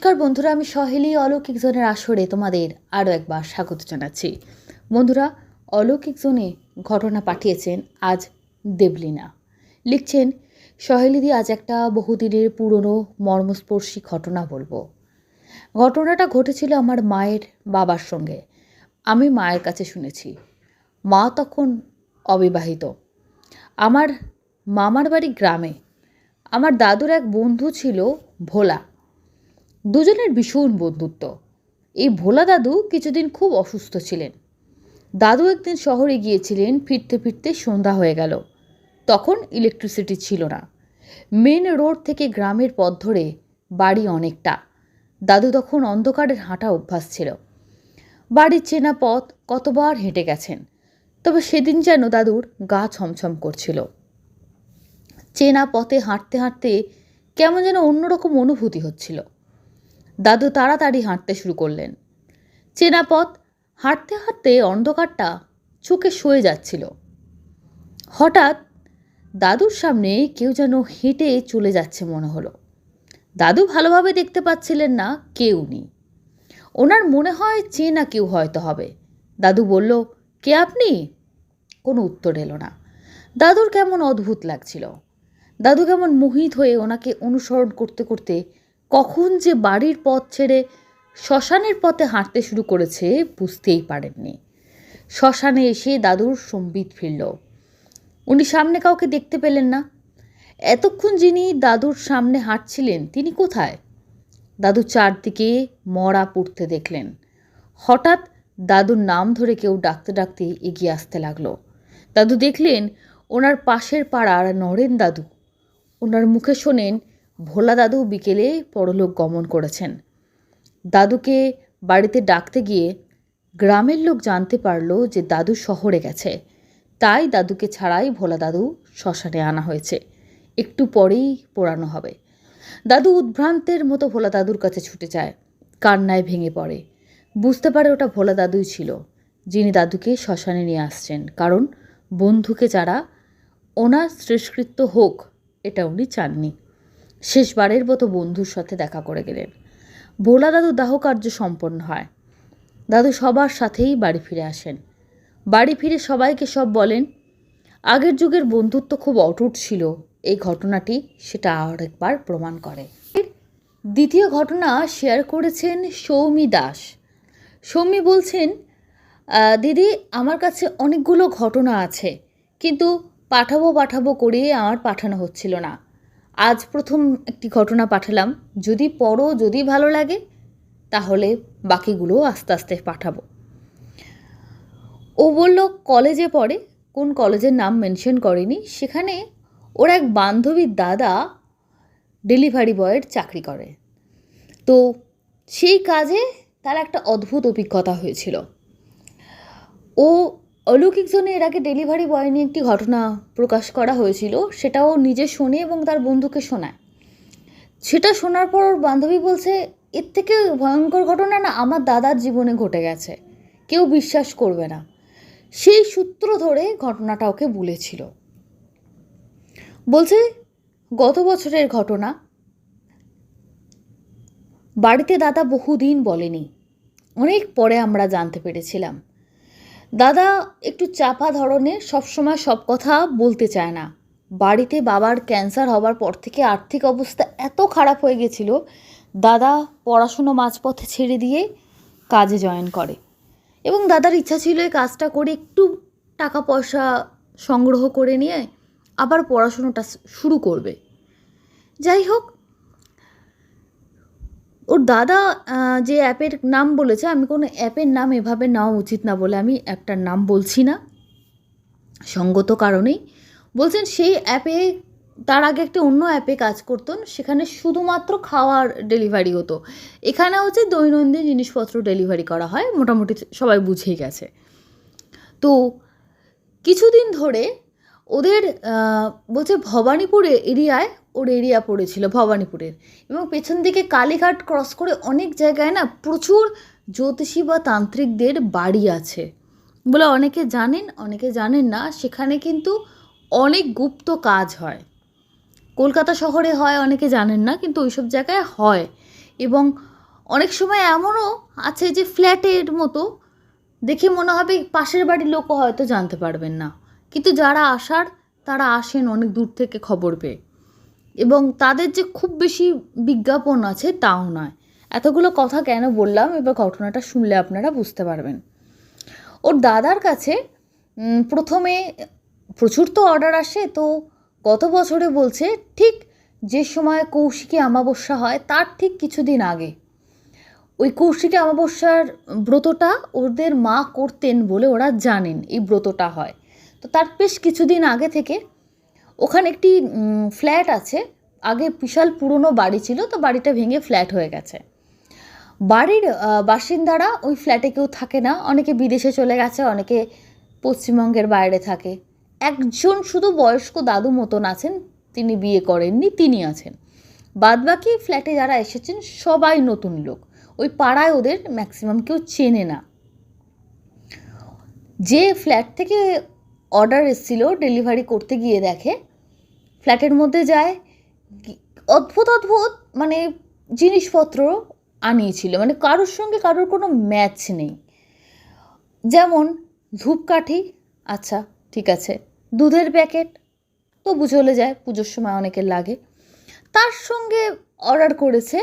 নমস্কার বন্ধুরা, আমি সহেলি অলৌকিক জোনের আসরে তোমাদের আরও একবার স্বাগত জানাচ্ছি। বন্ধুরা, অলৌকিক জোনে ঘটনা পাঠিয়েছেন আজ দেবলীনা। লিখছেন, সহেলিদি আজ একটা বহুদিনের পুরনো মর্মস্পর্শী ঘটনা বলবো। ঘটনাটা ঘটেছিল আমার মায়ের বাবার সঙ্গে। আমি মায়ের কাছে শুনেছি। মা তখন অবিবাহিত। আমার মামার বাড়ি গ্রামে। আমার দাদুর এক বন্ধু ছিল ভোলা। দুজনের ভীষণ বন্ধুত্ব। এই ভোলা দাদু কিছুদিন খুব অসুস্থ ছিলেন। দাদু একদিন শহরে গিয়েছিলেন, ফিরতে ফিরতে সন্ধ্যা হয়ে গেল। তখন ইলেকট্রিসিটি ছিল না। মেন রোড থেকে গ্রামের পথ ধরে বাড়ি অনেকটা। দাদু তখন অন্ধকারের হাঁটা অভ্যাস ছিল। বাড়ির চেনা পথ কতবার হেঁটে গেছেন, তবে সেদিন যেন দাদুর গা ছমছম করছিল। চেনা পথে হাঁটতে হাঁটতে কেমন যেন অন্যরকম অনুভূতি হচ্ছিল। দাদু তাড়াতাড়ি হাঁটতে শুরু করলেন। চেনা পথ হাঁটতে হাঁটতে অন্ধকারটা চোখে সয়ে যাচ্ছিল। হঠাৎ দাদুর সামনে কেউ যেন হেঁটে চলে যাচ্ছে মনে হলো। দাদু ভালোভাবে দেখতে পাচ্ছিলেন না কেউ নেই। ওনার মনে হয় চেনা কেউ হয়তো হবে। দাদু বলল, কে আপনি? কোনো উত্তর এলো না। দাদুর কেমন অদ্ভুত লাগছিল। দাদু কেমন মোহিত হয়ে ওনাকে অনুসরণ করতে করতে কখন যে বাড়ির পথ ছেড়ে শ্মশানের পথে হাঁটতে শুরু করেছে বুঝতেই পারেননি। শ্মশানে এসে দাদুর সম্বিত ফিরল। উনি সামনে কাউকে দেখতে পেলেন না। এতক্ষণ যিনি দাদুর সামনে হাঁটছিলেন তিনি কোথায়? দাদু চারদিকে মরা পড়তে দেখলেন। হঠাৎ দাদুর নাম ধরে কেউ ডাকতে ডাকতে এগিয়ে আসতে লাগলো। দাদু দেখলেন ওনার পাশের পাড়ার নরেন দাদু। ওনার মুখে শোনেন ভোলা দাদু বিকেলে পরলোক গমন করেছেন। দাদুকে বাড়িতে ডাকতে গিয়ে গ্রামের লোক জানতে পারলো যে দাদু শহরে গেছে। তাই দাদুকে ছাড়াই ভোলা দাদু শ্মশানে আনা হয়েছে। একটু পরেই পোড়ানো হবে। দাদু উদ্ভ্রান্তের মতো ভোলা দাদুর কাছে ছুটে যায়, কান্নায় ভেঙে পড়ে। বুঝতে পারে ওটা ভোলা দাদুই ছিল, যিনি দাদুকে শ্মশানে নিয়ে আসছেন। কারণ বন্ধুকে যারা ওনার শেষকৃত্য হোক এটা উনি চাননি। শেষবারের মতো বন্ধুর সাথে দেখা করে গেলেন। ভোলা দাদু দাহ কার্য সম্পন্ন হয়। দাদু সবার সাথেই বাড়ি ফিরে আসেন। বাড়ি ফিরে সবাইকে সব বলেন। আগের যুগের বন্ধুত্ব খুব অটুট ছিল। এই ঘটনাটি সেটা আরেকবার প্রমাণ করে। দ্বিতীয় ঘটনা শেয়ার করেছেন সৌমি দাস। সৌমি বলছেন, দিদি, আমার কাছে অনেকগুলো ঘটনা আছে, কিন্তু পাঠাবো করে আমার পাঠানো হচ্ছিল না। আজ প্রথম একটি ঘটনা পাঠালাম। যদি পড়ো, যদি ভালো লাগে তাহলে বাকিগুলো আস্তে আস্তে পাঠাবো। ও বলল কলেজে পড়ে, কোন কলেজের নাম মেনশন করেনি। সেখানে ওর এক বান্ধবীর দাদা ডেলিভারি বয়ের চাকরি করে। তো সেই কাজে তার একটা অদ্ভুত অভিজ্ঞতা হয়েছিল। ও অলৌকিক জোনে এর আগে ডেলিভারি বয় নিয়ে একটি ঘটনা প্রকাশ করা হয়েছিল, সেটাও নিজে শোনে এবং তার বন্ধুকে শোনায়। সেটা শোনার পর ওর বান্ধবী বলছে, এর থেকে ভয়ঙ্কর ঘটনা না আমার দাদার জীবনে ঘটে গেছে, কেউ বিশ্বাস করবে না। সেই সূত্র ধরে ঘটনাটা ওকে বলেছিল। বলছে গত বছরের ঘটনা। বাড়িতে দাদা বহুদিন বলেনি, অনেক পরে আমরা জানতে পেরেছিলাম। দাদা একটু চাপা ধরনের, সবসময় সব কথা বলতে চায় না। বাড়িতে বাবার ক্যান্সার হবার পর থেকে আর্থিক অবস্থা এত খারাপ হয়ে গেছিল, দাদা পড়াশুনো মাঝপথে ছেড়ে দিয়ে কাজে জয়েন করে। এবং দাদার ইচ্ছা ছিল এই কাজটা করে একটু টাকা পয়সা সংগ্রহ করে নিয়ে আবার পড়াশুনোটা শুরু করবে। যাই হোক, ওর দাদা যে অ্যাপের নাম বলেছে, আমি কোনো অ্যাপের নাম এভাবে নেওয়া উচিত না বলে আমি অ্যাপটার নাম বলছি না, সঙ্গত কারণেই বলছেন। সেই অ্যাপে তার আগে একটা অন্য অ্যাপে কাজ করতেন, সেখানে শুধুমাত্র খাওয়ার ডেলিভারি হতো। এখানে হচ্ছে দৈনন্দিন জিনিসপত্র ডেলিভারি করা হয়, মোটামুটি সবাই বুঝেই গেছে। তো কিছুদিন ধরে ওদের বলছে ভবানীপুরে এরিয়ায় ওর এরিয়া পড়েছিল, ভবানীপুরের, এবং পেছন দিকে কালীঘাট ক্রস করে অনেক জায়গায় না প্রচুর জ্যোতিষী বা তান্ত্রিকদের বাড়ি আছে বলে অনেকে জানেন, অনেকে জানেন না। সেখানে কিন্তু অনেক গুপ্ত কাজ হয়। কলকাতা শহরে হয়, অনেকে জানেন না, কিন্তু ওইসব জায়গায় হয়। এবং অনেক সময় এমনও আছে যে ফ্ল্যাটের মতো দেখে মনে হবে পাশের বাড়ির লোকও হয়তো জানতে পারবেন না, কিন্তু যারা আসার তারা আসেন অনেক দূর থেকে খবর পেয়ে, এবং তাদের যে খুব বেশি বিজ্ঞাপন আছে তাও নয়। এতগুলো কথা কেন বললাম, এবার ঘটনাটা শুনলে আপনারা বুঝতে পারবেন। ওর দাদার কাছে প্রথমে প্রচুর তো অর্ডার আসে, তো গত বছরে বলছে ঠিক যে সময় কৌশিকী অমাবস্যা হয় তার ঠিক কিছুদিন আগে ওই কৌশিকী অমাবস্যার ব্রতটা ওদের মা করতেন বলে ওরা জানেন এই ব্রতটা হয়। তো তার বেশ কিছুদিন আগে থেকে ওখানে একটি ফ্ল্যাট আছে, আগে বিশাল পুরনো বাড়ি ছিল, তো বাড়িটা ভেঙে ফ্ল্যাট হয়ে গেছে। বাড়ির বাসিন্দারা ওই ফ্ল্যাটে কেউ থাকে না, অনেকে বিদেশে চলে গেছে, অনেকে পশ্চিমবঙ্গের বাইরে থাকে। একজন শুধু বয়স্ক দাদু মতন আছেন, তিনি বিয়ে করেননি, তিনি আছেন। বাদবাকি ফ্ল্যাটে যারা এসেছেন সবাই নতুন লোক, ওই পাড়ায় ওদের ম্যাক্সিমাম কেউ চেনে না। যে ফ্ল্যাট থেকে অর্ডার এসেছিলো ডেলিভারি করতে গিয়ে দেখে ফ্ল্যাটের মধ্যে যায় অদ্ভুত অদ্ভুত মানে জিনিসপত্র আনিয়েছিল, মানে কারোর সঙ্গে কারোর কোনো ম্যাচ নেই। যেমন ধূপকাঠি, আচ্ছা ঠিক আছে, দুধের প্যাকেট তবু চলে যায়, পুজোর সময় অনেকের লাগে। তার সঙ্গে অর্ডার করেছে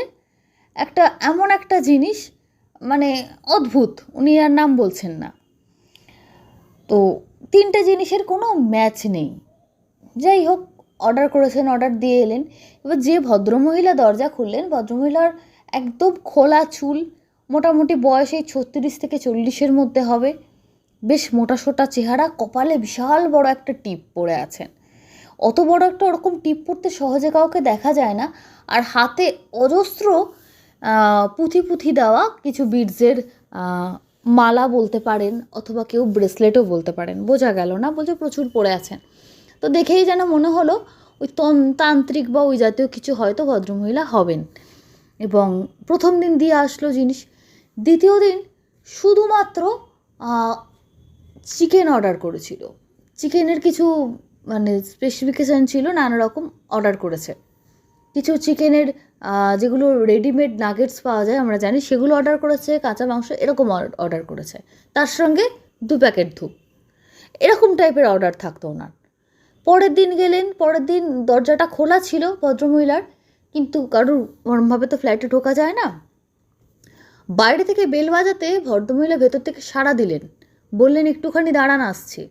একটা এমন একটা জিনিস, মানে অদ্ভুত, উনি আর নাম বলছেন না। তো তিনটে জিনিসের কোনো ম্যাচ নেই। যাই হোক, অর্ডার করেছেন, অর্ডার দিয়ে এলেন। এবার যে ভদ্রমহিলা দরজা খুললেন, ভদ্রমহিলার একদম খোলা চুল, মোটামুটি বয়স এই 36 থেকে 40-এর মধ্যে হবে, বেশ মোটাসোটা চেহারা, কপালে বিশাল বড় একটা টিপ পরে আছেন। অত বড় একটা ওরকম টিপ পরতে সহজে কাউকে দেখা যায় না। আর হাতে অজস্র পুঁথি পুঁথি দেওয়া কিছু বিডসের মালা বলতে পারেন, অথবা কেউ ব্রেসলেটও বলতে পারেন, বোঝা গেল না, বলছে প্রচুর পরে আছেন। তো দেখেই যেন মনে হলো ওই তান্ত্রিক বা ওই জাতীয় কিছু হয়তো ভদ্রমহিলা হবেন। এবং প্রথম দিন দিয়ে আসলো জিনিস, দ্বিতীয় দিন শুধুমাত্র চিকেন অর্ডার করেছিল। চিকেনের কিছু মানে স্পেসিফিকেশান ছিল, নানা রকম অর্ডার করেছে। কিছু চিকেনের যেগুলো রেডিমেড নাগেটস পাওয়া যায় আমরা জানি, সেগুলো অর্ডার করেছে, কাঁচা মাংস এরকম অর্ডার করেছে, তার সঙ্গে 2 প্যাকেট ধূপ, এরকম টাইপের অর্ডার থাকতো ওনার। পরের দিন গেলেন, পরের দিন দরজাটা খোলা ছিল ভদ্রমহিলার, কিন্তু কারোর ওরমভাবে তো ফ্ল্যাটে ঢোকা যায় না। বাইরে থেকে বেল বাজাতে ভদ্রমহিলা ভেতর থেকে সাড়া দিলেন, বললেন একটুখানি দাঁড়ান আসছি।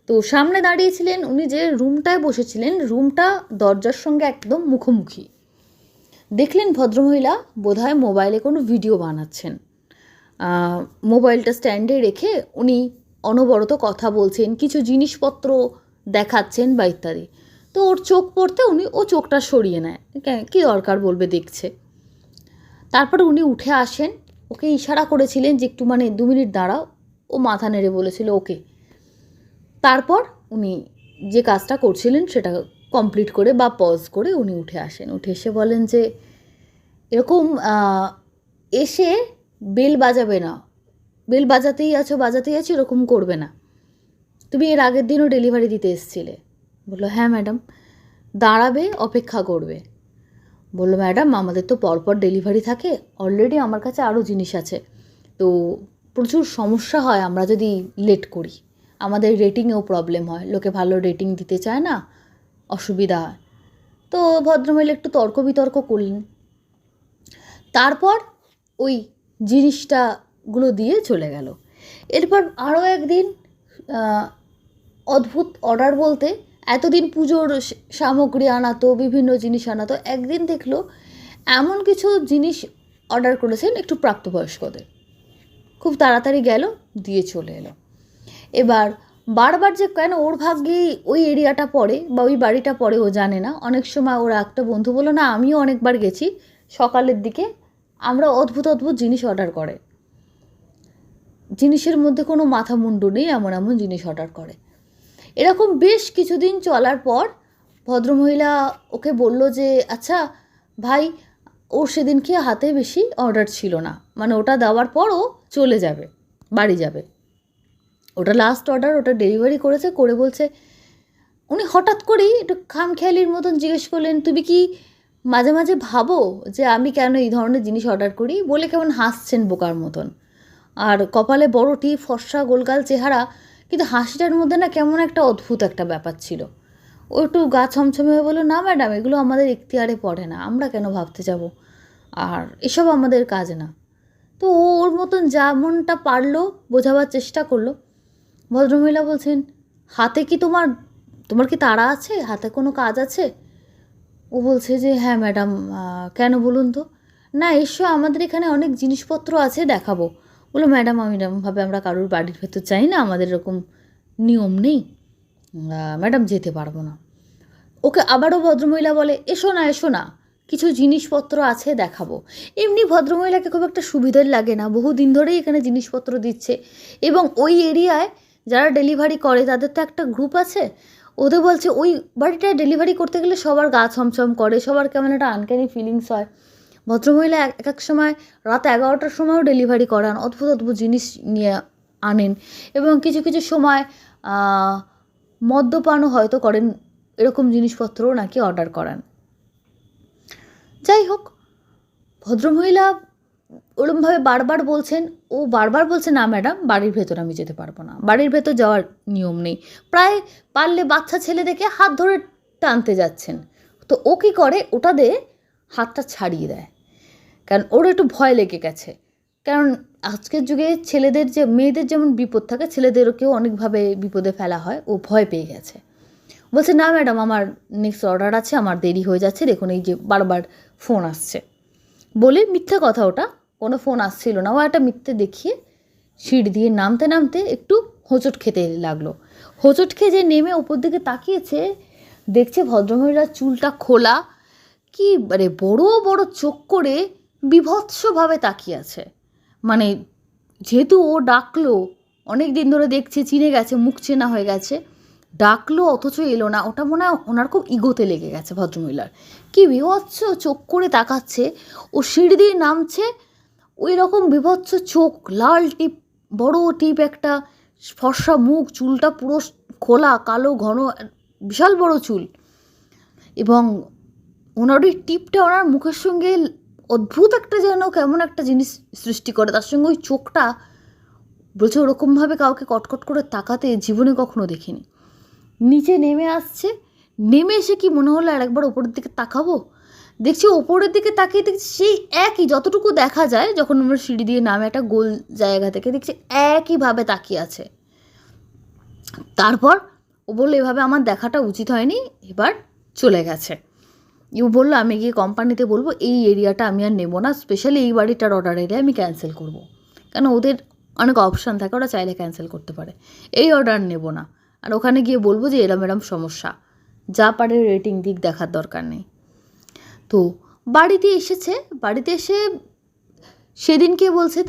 তো সামনে দাঁড়িয়েছিলেন, উনি যে রুমটায় বসেছিলেন রুমটা দরজার সঙ্গে একদম মুখোমুখি। দেখলেন ভদ্রমহিলা বোধহয় মোবাইলে কোনো ভিডিও বানাচ্ছেন, মোবাইলটা স্ট্যান্ডে রেখে উনি অনবরত কথা বলছেন, কিছু জিনিসপত্র দেখাচ্ছেন বা ইত্যাদি। তো ওর চোখ পড়তে ও চোখটা সরিয়ে নেয়, কী দরকার বলবে, দেখছে। তারপরে উনি উঠে আসেন, ওকে ইশারা করেছিলেন যে একটু 2 মিনিট দাঁড়াও, ও মাথা নেড়ে বলেছিল ওকে। তারপর উনি যে কাজটা করছিলেন সেটা কমপ্লিট করে বা পজ করে উনি উঠে আসেন। উঠে এসে বলেন যে এরকম এসে বেল বাজাবে না, বেল বাজাতেই আছো এরকম করবে না। তুমি এর আগের দিনও ডেলিভারি দিতে এসেছিলে। বললো হ্যাঁ ম্যাডাম। দাঁড়াবে, অপেক্ষা করবে। বললো ম্যাডাম আমাদের তো পরপর ডেলিভারি থাকে, অলরেডি আমার কাছে আরও জিনিস আছে, তো প্রচুর সমস্যা হয় আমরা যদি লেট করি, আমাদের রেটিংয়েও প্রবলেম হয়, লোকে ভালো রেটিং দিতে চায় না, অসুবিধা হয়। তো ভদ্রমহিলা একটু তর্ক বিতর্ক করলেন, তারপর ওই জিনিসটাগুলো দিয়ে চলে গেল। এরপর আরও একদিন অদ্ভুত অর্ডার বলতে, এতদিন পুজোর সামগ্রী আনাতো, বিভিন্ন জিনিস আনাতো, একদিন দেখলো এমন কিছু জিনিস অর্ডার করেছেন একটু প্রাপ্তবয়স্কদের, খুব তাড়াতাড়ি গেল, দিয়ে চলে এলো। এবার বারবার যে কেন ওর ভাগ্যেই ওই এরিয়াটা পড়ে বা ওই বাড়িটা পড়ে ও জানে না। অনেক সময় ওরা একটা বন্ধু বললো না আমিও অনেকবার গেছি, সকালের দিকে আমরা অদ্ভুত অদ্ভুত জিনিস অর্ডার করে, জিনিসের মধ্যে কোনো মাথা মুন্ডু নেই, এমন এমন জিনিস অর্ডার করে। এরকম বেশ কিছুদিন চলার পর ভদ্রমহিলা ওকে বলল যে আচ্ছা ভাই, ওর সেদিনকে হাতে বেশি অর্ডার ছিল না, মানে ওটা দেওয়ার পর ও চলে যাবে, বাড়ি যাবে, ওটা লাস্ট অর্ডার, ওটা ডেলিভারি করেছে, করে বলছে, উনি হঠাৎ করেই একটু খামখেয়ালির মতন জিজ্ঞেস করলেন তুমি কি মাঝে মাঝে ভাবো যে আমি কেন এই ধরনের জিনিস অর্ডার করি বলে কেমন হাসছেন বোকার মতন। আর কপালে বড় টিপ, ফর্সা গোলগাল চেহারা, কিন্তু হাসিটার মধ্যে না কেমন একটা অদ্ভুত একটা ব্যাপার ছিল। ও একটু গা ছমছমে হয়ে বললো, না ম্যাডাম, এগুলো আমাদের এখতিয়ারে পড়ে না, আমরা কেন ভাবতে যাব, আর এসব আমাদের কাজ না। তো ও ওর মতন যেমনটা পারলো বোঝাবার চেষ্টা করলো। ভদ্রমহিলা বলছেন, হাতে কি তোমার তোমার কি তাড়া আছে, হাতে কোনো কাজ আছে? ও বলছে যে হ্যাঁ ম্যাডাম, কেন বলুন তো? না, এসো, আমাদের এখানে অনেক জিনিসপত্র আছে, দেখাবো। বললো, ম্যাডাম আমি এরকমভাবে আমরা কারোর বাড়ির ভেতর চাই না, আমাদের এরকম নিয়ম নেই, ম্যাডাম যেতে পারবো না। ওকে আবারও ভদ্রমহিলা বলে, এসো না এসো না, কিছু জিনিসপত্র আছে, দেখাবো। এমনি ভদ্রমহিলাকে খুব একটা সুবিধার লাগে না, বহুদিন ধরেই এখানে জিনিসপত্র দিচ্ছে, এবং ওই এরিয়ায় যারা ডেলিভারি করে তাদের তো একটা গ্রুপ আছে। ওদের বলছে ওই বাড়িটায় ডেলিভারি করতে গেলে সবার গা ছমছম করে, সবার কেমন একটা আনক্যানি ফিলিংস হয়। ভদ্রমহিলা এক এক সময় রাত 11টার সময়ও ডেলিভারি করান, অদ্ভুত অদ্ভুত জিনিস নিয়ে আনেন, এবং কিছু কিছু সময় মদ্যপানও হয়তো করেন, এরকম জিনিসপত্রও নাকি অর্ডার করান। যাই হোক, ভদ্রমহিলা ওরমভাবে বারবার বলছেন, ও বারবার বলছে, না ম্যাডাম, বাড়ির ভেতর আমি যেতে পারবো না, বাড়ির ভেতর যাওয়ার নিয়ম নেই। প্রায় পারলে বাচ্চা ছেলে দেখে হাত ধরে টানতে যাচ্ছেন। তো ও কী করে, ওটা দিয়ে হাতটা ছাড়িয়ে দেয়, কারণ ওর একটু ভয় লেগে গেছে। কারণ আজকের যুগে ছেলেদের যে মেয়েদের যেমন বিপদ থাকে, ছেলেদেরকেও অনেকভাবে বিপদে ফেলা হয়, ও ভয় পেয়ে গেছে। বলছে, না ম্যাডাম, আমার নেক্সট অর্ডার আছে, আমার দেরি হয়ে যাচ্ছে, দেখুন এই যে বারবার ফোন আসছে। বলে মিথ্যে কথা, ওটা কোনো ফোন আসছিল না, ও একটা মিথ্যে দেখিয়ে সিঁড়ি দিয়ে নামতে নামতে একটু হোঁচট খেতে লাগলো। হোঁচট খেয়ে যে নেমে ওপর দিকে তাকিয়েছে, দেখছে ভদ্রমহিলার চুলটা খোলা, কি মানে বড় বড় চোখ করে বীভৎসভাবে তাকিয়ে আছে। মানে যেহেতু ও ডাকলো, অনেক দিন ধরে দেখছে, চিনে গেছে, মুখ চেনা হয়ে গেছে, ডাকলো অথচ এলো না, ওটা মনে হয় ওনার খুব ইগোতে লেগে গেছে ভদ্রমহিলার। কি বিভৎস চোখ করে তাকাচ্ছে, ও সিঁড়ি দিয়ে নামছে, ওই রকম বিভৎস চোখ, লাল টিপ, বড় টিপ একটা, ফর্সা মুখ, চুলটা পুরো খোলা, কালো ঘন, বিশাল বড় চুল, এবং ওনার ওই টিপটা ওনার মুখের সঙ্গে অদ্ভুত একটা যেন কেমন একটা জিনিস সৃষ্টি করে, তার সঙ্গে ওই চোখটা বলছে, ওরকমভাবে কাউকে কটকট করে তাকাতে জীবনে কখনো দেখিনি। নিচে নেমে আসছে, নেমে এসে কি মনে হলো আর একবার ওপরের দিকে তাকাবো, দেখছি ওপরের দিকে তাকিয়ে দেখছি সেই একই, যতটুকু দেখা যায় যখন আমরা সিঁড়ি দিয়ে নামে একটা গোল জায়গা থেকে, দেখছি একইভাবে তাকিয়ে আছে। তারপর ও বললো, এভাবে আমার দেখাটা উচিত হয়নি, এবার চলে গেছে। ইউ বললো, আমি গিয়ে কোম্পানিতে বলবো এই এরিয়াটা আমি আর নেবো না, স্পেশালি এই বাড়িটার অর্ডার এরিয়া আমি ক্যান্সেল করবো, কেন ওদের অনেক অপশান থাকে, ওরা চাইলে ক্যান্সেল করতে পারে, এই অর্ডার নেবো না। আর ওখানে গিয়ে বলবো যে এরম এরম সমস্যা, যা পারে রেটিং দিক, দেখার দরকার নেই। তো বাড়িতে এসেছে, বাড়িতে এসে সেদিনকে বলছে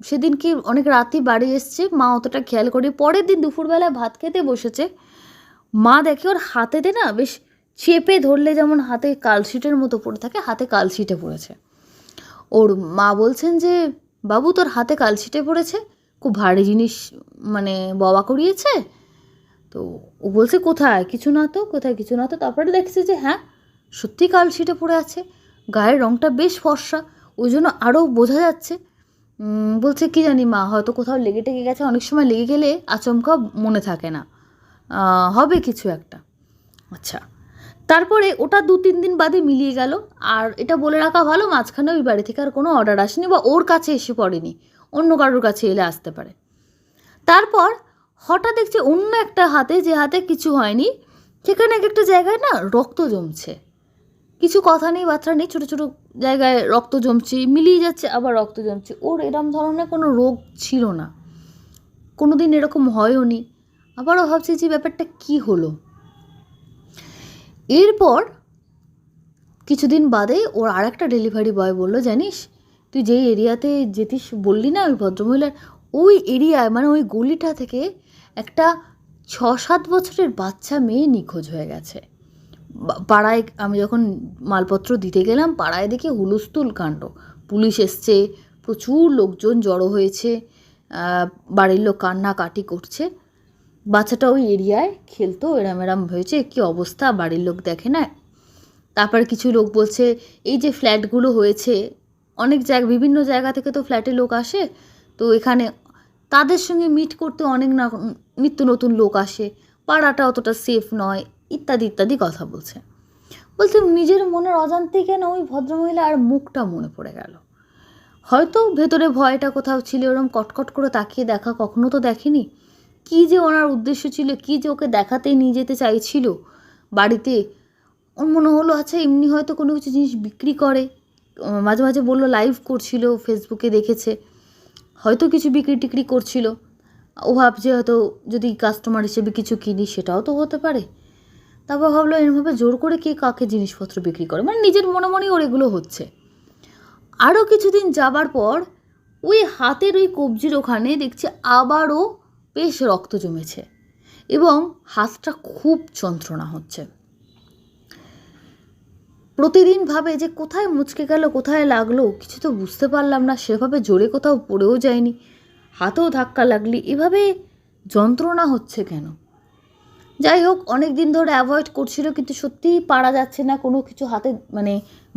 সেদিনকে অনেক রাতেই বাড়ি এসছে, মা অতটা খেয়াল করে, পরের দিন দুপুরবেলায় ভাত খেতে বসেছে, মা দেখে ওর হাতেতে না বেশ চেপে ধরলে যেমন হাতে কালশিটের মতো পড়ে থাকে, হাতে কালশিটে পড়েছে। ওর মা বলছেন যে, বাবু তোর হাতে কালশিটে পড়েছে, খুব ভারী জিনিস মানে বাবা করিয়েছে। তো ও বলছে, কোথায় কিছু না তো, কোথায় কিছু না তো। তারপরে দেখছে যে হ্যাঁ, সত্যি কালশিটে পড়ে আছে, গায়ের রঙটা বেশ ফর্সা, ওই জন্য আরও বোঝা যাচ্ছে। বলছে, কি জানি মা, হয়তো কোথাও লেগে টেগে গেছে, অনেক সময় লেগে গেলে আচমকা মনে থাকে না, হবে কিছু একটা। আচ্ছা, তারপরে ওটা 2-3 দিন বাদে মিলিয়ে গেল। আর এটা বলে রাখা ভালো, মাঝখানে ওই বাড়ি থেকে আর কোনো অর্ডার আসেনি, বা ওর কাছে এসে পড়েনি, অন্য কারোর কাছে এলে আসতে পারে। তারপর হঠাৎ দেখছি অন্য একটা হাতে, যে হাতে কিছু হয়নি, সেখানে এক একটা জায়গায় না রক্ত জমছে, কিছু কথা নেই বার্তা নেই, ছোটো ছোটো জায়গায় রক্ত জমছে, মিলিয়ে যাচ্ছে, আবার রক্ত জমছে। ওর এরম ধরনের কোনো রোগ ছিল না, কোনো দিন এরকম হয়ও নি। আবারও ভাবছি যে ব্যাপারটা কী হলো। এরপর কিছুদিন বাদে ওর আর একটা ডেলিভারি বয় বললো, জানিস তুই যেই এরিয়াতে যেতিস বললি না ওই ভদ্রমহিলার, ওই এরিয়ায় মানে ওই গলিটা থেকে একটা 6-7 বছরের বাচ্চা মেয়ে নিখোঁজ হয়ে গেছে। পাড়ায় আমি যখন মালপত্র দিতে গেলাম, পাড়ায় দেখি হুলস্থুল কাণ্ড, পুলিশ এসছে, প্রচুর লোকজন জড়ো হয়েছে, বাড়ির লোক কান্নাকাটি করছে। বাচ্চাটা ওই এরিয়ায় খেলতো, এরম এরম হয়েছে, কী অবস্থা, বাড়ির লোক দেখে না। তারপর কিছু লোক বলছে এই যে ফ্ল্যাটগুলো হয়েছে, অনেক বিভিন্ন জায়গা থেকে তো ফ্ল্যাটে লোক আসে, তো এখানে তাদের সঙ্গে মিট করতে অনেক না নিত্য নতুন লোক আসে, পাড়াটা অতটা সেফ নয়, ইত্যাদি ইত্যাদি কথা বলছে। নিজের মনের অজান্তেই কেন ওই ভদ্রমহিলা আর মুখটা মনে পড়ে গেল। হয়তো ভেতরে ভয়টা কোথাও ছিল, ওরম কটকট করে তাকিয়ে দেখা কখনো তো দেখেনি। কী যে ওনার উদ্দেশ্য ছিল, কী যে ওকে দেখাতেই নিয়ে যেতে চাইছিল বাড়িতে। ওর মনে হলো আচ্ছা এমনি হয়তো কোনো কিছু জিনিস বিক্রি করে, মাঝে মাঝে বললো লাইভ করছিল, ফেসবুকে দেখেছে, হয়তো কিছু বিক্রি টিক্রি করছিল। ও ভাবছে হয়তো যদি কাস্টমার হিসেবে কিছু কিনি সেটাও তো হতে পারে। তারপর ভাবলো এরমভাবে জোর করে কে কাকে জিনিসপত্র বিক্রি করে, মানে নিজের মনে মনেই ওর এগুলো হচ্ছে। আরও কিছুদিন যাবার পর ওই হাতের ওই কবজির ওখানে দেখছে আবারও বেশ রক্ত জমেছে এবং হাতটা খুব যন্ত্রণা হচ্ছে। প্রতিদিন ভাবে যে কোথায় মুচকে গেল, কোথায় লাগলো, কিছু তো বুঝতে পারলাম না, সেভাবে জোরে কোথাও পড়েও যায়নি, হাতেও ধাক্কা লাগলি, এভাবে যন্ত্রণা হচ্ছে কেন। যাই হোক, অনেক দিন ধরে অ্যাভয়েড করছিল, কিন্তু সত্যিই পারা যাচ্ছে না কোনো কিছু হাতে, মানে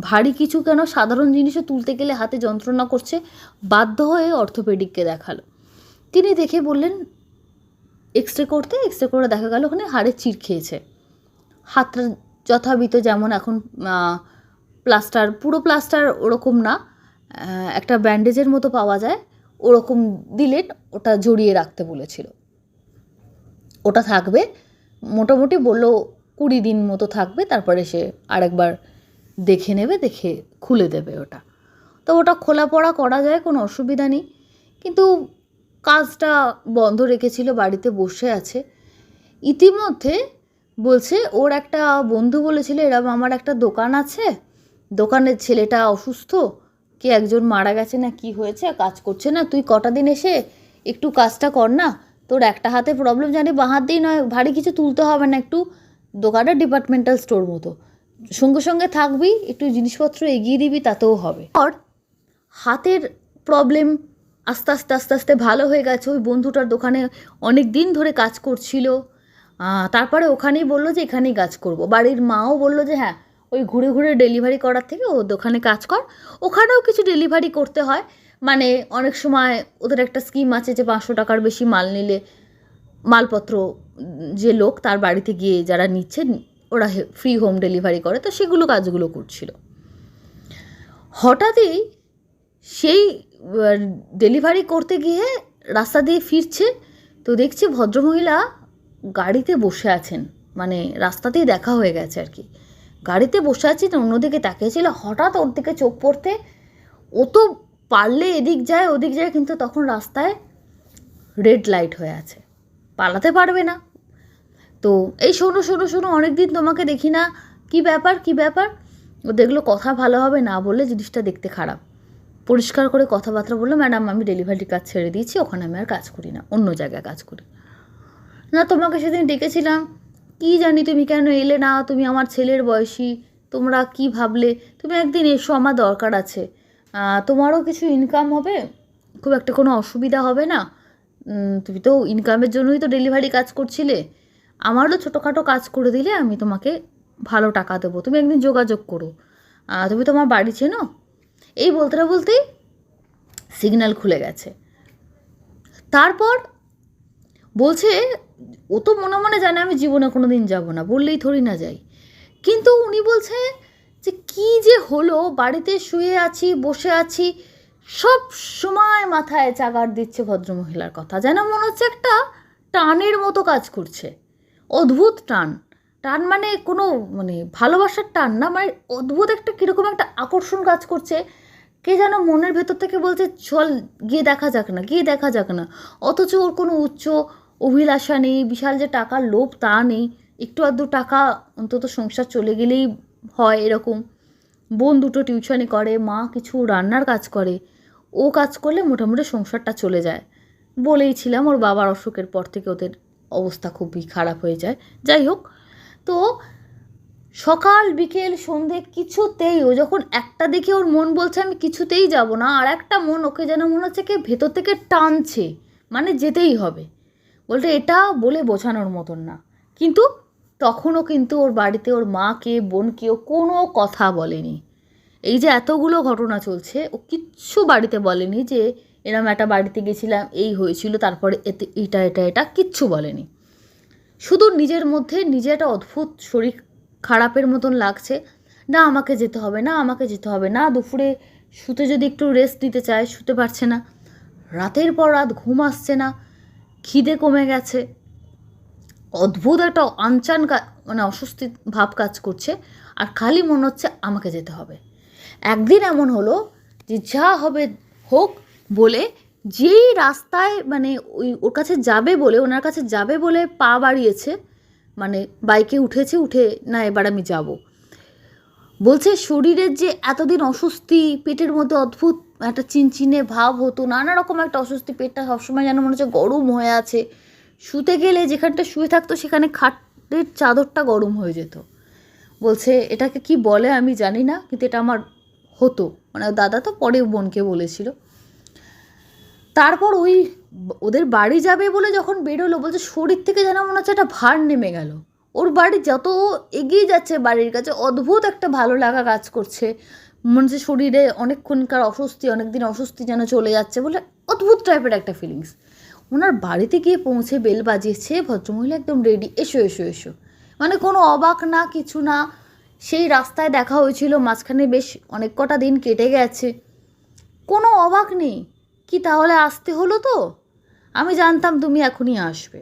ভারী কিছু কেন, সাধারণ জিনিসও তুলতে গেলে হাতে যন্ত্রণা করছে। বাধ্য হয়ে অর্থোপেডিককে দেখালো। তিনি দেখে বললেন এক্সরে করতে। এক্সরে করে দেখা গেল ওখানে হাড়ের চিড় খেয়েছে। হাতটা যথাবিত যেমন এখন প্লাস্টার, পুরো প্লাস্টার ওরকম না, একটা ব্যান্ডেজের মতো পাওয়া যায়, ওরকম দিলেন, ওটা জড়িয়ে রাখতে বলেছিল। ওটা থাকবে মোটামুটি, বললো 20 দিন মতো থাকবে, তারপরে সে আরেকবার দেখে নেবে, দেখে খুলে দেবে ওটা। তো ওটা খোলা পড়া করা যায়, কোনো অসুবিধা নেই, কিন্তু কাজটা বন্ধ রেখেছিল, বাড়িতে বসে আছে। ইতিমধ্যে বলছে ওর একটা বন্ধু বলেছিল এরকম আমার একটা দোকান আছে, দোকানের ছেলেটা অসুস্থ, কে একজন মারা গেছে না কি হয়েছে, কাজ করছে না, তুই কটা দিন এসে একটু কাজটা কর না, তোর একটা হাতে প্রবলেম, জানি বাঁ হাত দিয়েই নয়, ভারী কিছু তুলতে হবে না, একটু দোকানের ডিপার্টমেন্টাল স্টোর মতো, সঙ্গে সঙ্গে থাকবি, একটু জিনিসপত্র এগিয়ে দিবি, তাতেও হবে। আর হাতের প্রবলেম আস্তে আস্তে আস্তে আস্তে ভালো হয়ে গেছে। ওই বন্ধুটার দোকানে অনেক দিন ধরে কাজ করছিল, তারপরে ওখানেই বললো যে এখানেই কাজ করব। বাড়ির মাও বললো যে হ্যাঁ, ওই ঘুরে ঘুরে ডেলিভারি করার থেকে ও দোকানে কাজ কর, ওখানেও কিছু ডেলিভারি করতে হয়, মানে অনেক সময় ওদের একটা স্কিম আছে যে 500 টাকার বেশি মাল নিলে মালপত্র যে লোক তার বাড়িতে গিয়ে যারা নিচ্ছে ওরা ফ্রি হোম ডেলিভারি করে, তো সেগুলো কাজগুলো করছিল। হঠাৎই সেই ডেলিভারি করতে গিয়ে রাস্তা দিয়ে ফিরছে, তো দেখছি ভদ্রমহিলা গাড়িতে বসে আছেন, মানে রাস্তাতেই দেখা হয়ে গেছে আর কি, গাড়িতে বসে আছেন, অন্যদিকে তাকিয়েছিল। হঠাৎ ওর দিকে চোখ পড়তে, ও তো পারলে এদিক যায় ওদিক যায়, কিন্তু তখন রাস্তায় রেড লাইট হয়ে আছে, পালাতে পারবে না। তো এই শোনো শোনো শোনো, অনেক দিন তোমাকে দেখি না, কি ব্যাপার কি ব্যাপার। ও দেখলো কথা ভালো হবে না বলে জিনিসটা দেখতে খারাপ, পরিষ্কার করে কথাবার্তা বললো, ম্যাডাম আমি ডেলিভারি কাজ ছেড়ে দিয়েছি, ওখানে আমি আর কাজ করি না, অন্য জায়গায় কাজ করি। না তোমাকে সেদিন ডেকেছিলাম, কি জানি তুমি কেন এলে না, তুমি আমার ছেলের বয়সী, তোমরা কি ভাবলে, তুমি একদিন এসো, আমার দরকার আছে, তোমারও কিছু ইনকাম হবে, খুব একটা কোনো অসুবিধা হবে না, তুমি তো ইনকামের জন্যই তো ডেলিভারি কাজ করছিলে, আমারও ছোটোখাটো কাজ করে দিলে আমি তোমাকে ভালো টাকা দেবো, তুমি একদিন যোগাযোগ করো, তুমি তোমার বাড়ি চেনো। এই বলতে না বলতেই সিগন্যাল খুলে গেছে। তারপর বলছে ও তো মনে মনে জানে আমি জীবনে কোনো দিন যাবো না, বললেই থরি না যাই, কিন্তু উনি বলছে যে কী যে হলো, বাড়িতে শুয়ে আছি বসে আছি, সব সময় মাথায় চাগার দিচ্ছে ভদ্রমহিলার কথা, যেন মনে হচ্ছে একটা টানের মতো কাজ করছে, অদ্ভুত টান। টান মানে কোনো মানে ভালোবাসার টান না, মানে অদ্ভুত একটা কীরকম একটা আকর্ষণ কাজ করছে, কে যেন মনের ভেতর থেকে বলছে চল গিয়ে দেখা যাক না, গিয়ে দেখা যাক না। অথচ ওর কোনো উচ্চ অভিলাষা নেই, বিশাল যে টাকার লোভ তা নেই, একটু আধটু টাকা অন্তত সংসার চলে গেলেই হয় এরকম। বোন দুটো টিউশনি করে, মা কিছু রান্নার কাজ করে, ও কাজ করলে মোটামুটি সংসারটা চলে যায়। বলেইছিলাম ওর বাবার অসুখের পর থেকে ওদের অবস্থা খুবই খারাপ হয়ে যায়। যাই হোক, তো সকাল বিকেল সন্ধে কিছুতেই, ও যখন একটা দেখে ওর মন বলছে আমি কিছুতেই যাব না, আর একটা মন ওকে যেন মনে হচ্ছে কে ভেতর থেকে টানছে, মানে যেতেই হবে। বলতে এটা বলে বোঝানোর মতন না, কিন্তু তখনও কিন্তু ওর বাড়িতে ওর মাকে বোনকেও কোনো কথা বলেনি। এই যে এতগুলো ঘটনা চলছে, ও কিচ্ছু বাড়িতে বলেনি যে এরম একটা বাড়িতে গেছিলাম, এই হয়েছিল, তারপরে এতে এটা এটা এটা কিচ্ছু বলেনি। শুধু নিজের মধ্যে নিজে একটা অদ্ভুত শরীর খারাপের মতন লাগছে, না আমাকে যেতে হবে, না আমাকে যেতে হবে, না দুপুরে শুতে যদি একটু রেস্ট নিতে চায় শুতে পারছে না, রাতের পর রাত ঘুম আসছে না, খিদে কমে গেছে, অদ্ভুত একটা আনচান মানে অস্বস্তি ভাব কাজ করছে, আর খালি মনে হচ্ছে আমাকে যেতে হবে। একদিন এমন হলো যে যা হবে হোক বলে যেই রাস্তায় মানে ওর কাছে যাবে বলে, ওনার কাছে যাবে বলে পা বাড়িয়েছে, মানে বাইকে উঠেছে, উঠে না এবার আমি যাব, বলছে শরীরের যে এতদিন অস্বস্তি, পেটের মধ্যে অদ্ভুত একটা চিনচিনে ভাব হতো, নানা রকম একটা অস্বস্তি, পেটটা সবসময় যেন মনে হচ্ছে গরম হয়ে আছে, শুতে গেলে যেখানটা শুয়ে থাকতো সেখানে খাটের চাদরটা গরম হয়ে যেত। বলছে এটাকে কি বলে আমি জানি না, কিন্তু এটা আমার হতো, মানে দাদা তো পরে বোনকে বলেছিল। তারপর ওদের বাড়ি যাবে বলে যখন বেরোলো, বলছে শরীর থেকে যেন মনে হচ্ছে একটা ভার নেমে গেল। ওর বাড়ি যত এগিয়ে যাচ্ছে বাড়ির কাছে অদ্ভুত একটা ভালো লাগা কাজ করছে, মনে হচ্ছে শরীরে অনেকক্ষণকার অস্বস্তি, অনেকদিন অস্বস্তি যেন চলে যাচ্ছে বলে অদ্ভুত টাইপের একটা ফিলিংস। ওনার বাড়িতে গিয়ে পৌঁছে বেল বাজিয়েছে, ভদ্রমহিলা একদম রেডি, এসো এসো এসো, মানে কোনো অবাক না, কিছু না। সেই রাস্তায় দেখা হয়েছিল, মাঝখানে বেশ অনেক কটা দিন কেটে গেছে, কোনো অবাক নেই। কি তাহলে আসতে হলো? তো আমি জানতাম তুমি এখনই আসবে।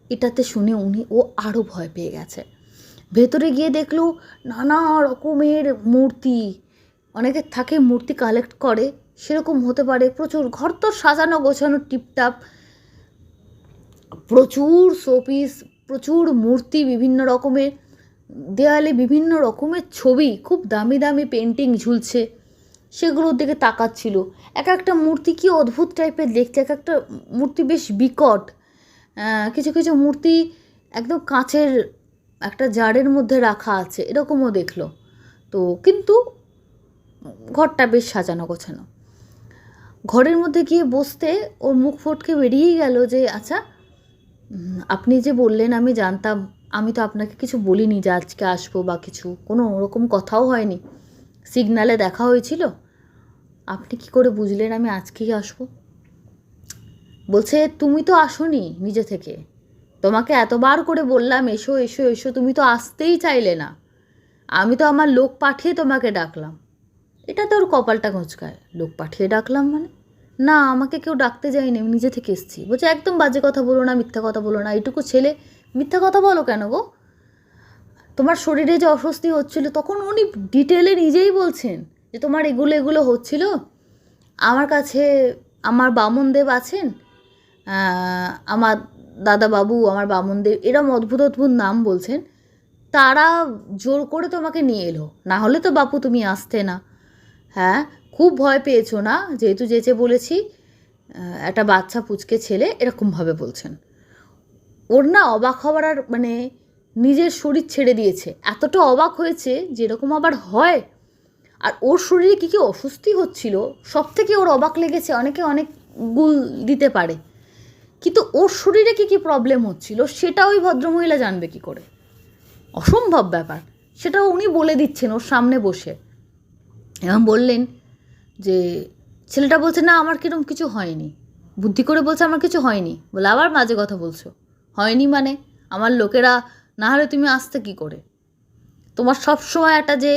এটাতে শুনে ও আরও ভয় পেয়ে গেছে। ভেতরে গিয়ে দেখলো নানা রকমের মূর্তি, অনেকে থাকে মূর্তি কালেক্ট করে, সেরকম হতে পারে প্রচুর। ঘর তো সাজানো গোছানো টিপটাপ, প্রচুর শোপিস, প্রচুর মূর্তি, বিভিন্ন রকমের, দেয়ালে বিভিন্ন রকমের ছবি, খুব দামি দামি পেন্টিং ঝুলছে, সেগুলোর দিকে তাকাচ্ছিল। এক একটা মূর্তি কি অদ্ভুত টাইপের দেখতে, এক একটা মূর্তি বেশ বিকট, কিছু কিছু মূর্তি একদম কাঁচের একটা জারের মধ্যে রাখা আছে, এরকমও দেখলো। তো কিন্তু ঘরটা বেশ সাজানো গোছানো। ঘরের মধ্যে গিয়ে বসতে ওর মুখ ফটকে বেরিয়েই গেল যে আচ্ছা, আপনি যে বললেন আমি জানতাম, আমি তো আপনাকে কিছু বলিনি যে আজকে আসবো বা কিছু, কোনো ওরকম কথাও হয়নি, সিগনালে দেখা হয়েছিল, আপনি কি করে বুঝলেন আমি আজকেই আসবো? বলছে তুমি তো আসোনি নিজে থেকে, তোমাকে এতবার করে বললাম এসো এসো এসো, তুমি তো আসতেই চাইলে না, আমি তো আমার লোক পাঠিয়ে তোমাকে ডাকলাম। এটা তো ওর কপালটা ঘোঁচকায়, লোক পাঠিয়ে ডাকলাম মানে? না, আমাকে কেউ ডাকতে যায়নি, আমি নিজে থেকে এসেছি। বলছে একদম বাজে কথা বলো না, মিথ্যা কথা বলো না, এইটুকু ছেলে মিথ্যা কথা বলো কেন গো? তোমার শরীরে যে অস্বস্তি হচ্ছিল, তখন উনি ডিটেলে নিজেই বলছেন যে তোমার এগুলো এগুলো হচ্ছিল, আমার কাছে আমার বামনদেব আছেন, আমার দাদাবাবু, আমার বামনদেব, এরম অদ্ভুত অদ্ভুত নাম বলছেন, তারা জোর করে তোমাকে নিয়ে এলো, না হলে তো বাপু তুমি আসতে না। হ্যাঁ, খুব ভয় পেয়েছো না, যেহেতু যেচে বলেছি, একটা বাচ্চা পুচকে ছেলে, এরকমভাবে বলছেন। ওর না অবাক হওয়ার আর মানে নিজের শরীর ছেড়ে দিয়েছে, এতটা অবাক হয়েছে যেরকম আবার হয়। আর ওর শরীরে কী কী অস্বস্তি হচ্ছিল, সব থেকে ওর অবাক লেগেছে। অনেকে অনেক গুল দিতে পারে, কিন্তু ওর শরীরে কী কী প্রবলেম হচ্ছিল সেটা ওই ভদ্রমহিলা জানবে কী করে? অসম্ভব ব্যাপার। সেটা উনি বলে দিচ্ছেন ওর সামনে বসে, এবং বললেন যে ছেলেটা বলছে না আমার কিরম কিছু হয়নি, বুদ্ধি করে বলছে আমার কিছু হয়নি, বলে আবার মাঝে কথা বলছো, হয়নি মানে আমার লোকেরা না হলে তুমি আসতে কী করে? তোমার সব সময় একটা যে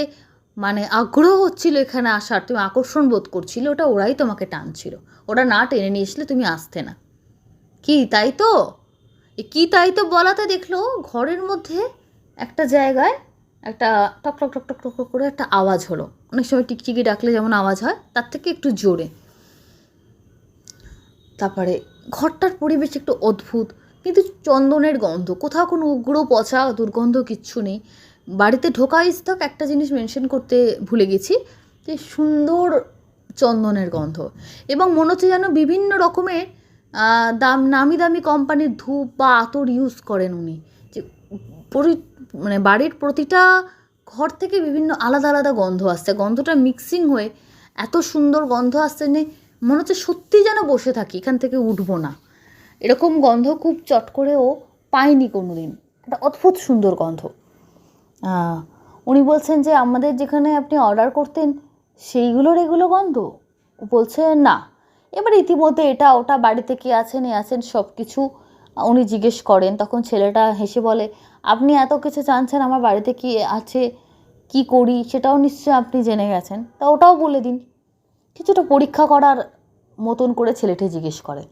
মানে আগ্রহ হচ্ছিল এখানে আসার, তুমি আকর্ষণ বোধ করছিলে, ওটা ওরাই তোমাকে টানছিল, ওরা না টেনে নিয়ে আসলে তুমি আসতে না। কি তাই তো? কি তাই তো বলাতে দেখলো ঘরের মধ্যে একটা জায়গায় একটা টক টক টক টক টক করে একটা আওয়াজ হলো, অনেক সময় টিকটিকি ডাকলে যেমন আওয়াজ হয় তার থেকে একটু জোরে। তারপরে ঘরটার পরিবেশ একটু অদ্ভুত, কিন্তু চন্দনের গন্ধ, কোথাও কোনো উগ্র পচা দুর্গন্ধ কিচ্ছু নেই। বাড়িতে ঢোকাই তক একটা জিনিস মেনশন করতে ভুলে গেছি, যে সুন্দর চন্দনের গন্ধ, এবং মনে হচ্ছে যেন বিভিন্ন রকমের নামি দামি কোম্পানির ধূপ বা আতর ইউজ করেন উনি, যে মানে বাড়ির প্রতিটা ঘর থেকে বিভিন্ন আলাদা আলাদা গন্ধ আসছে, গন্ধটা মিক্সিং হয়ে এত সুন্দর গন্ধ আসছে, মনে হচ্ছে সত্যি যেন বসে থাকি, এখান থেকে উঠবো না। এরকম গন্ধ খুব চট করে ও পায়নি কোনো দিন, একটা অদ্ভুত সুন্দর গন্ধ। উনি বলছেন যে আমাদের যেখানে আপনি অর্ডার করতেন সেইগুলোর এগুলো গন্ধ? বলছে না। এবার ইতিমধ্যে এটা ওটা বাড়িতে কি আছেন এ আছেন সব কিছু উনি জিজ্ঞেস করেন। তখন ছেলেটা হেসে বলে, আপনি এত কিছু জানছেন আমার বাড়িতে কি আছে, কি করি, সেটাও নিশ্চয়ই আপনি জেনে গেছেন, তা ওটাও বলে দিন। কিছুটা পরীক্ষা করার মতন করে ছেলেটি জিজ্ঞেস করে।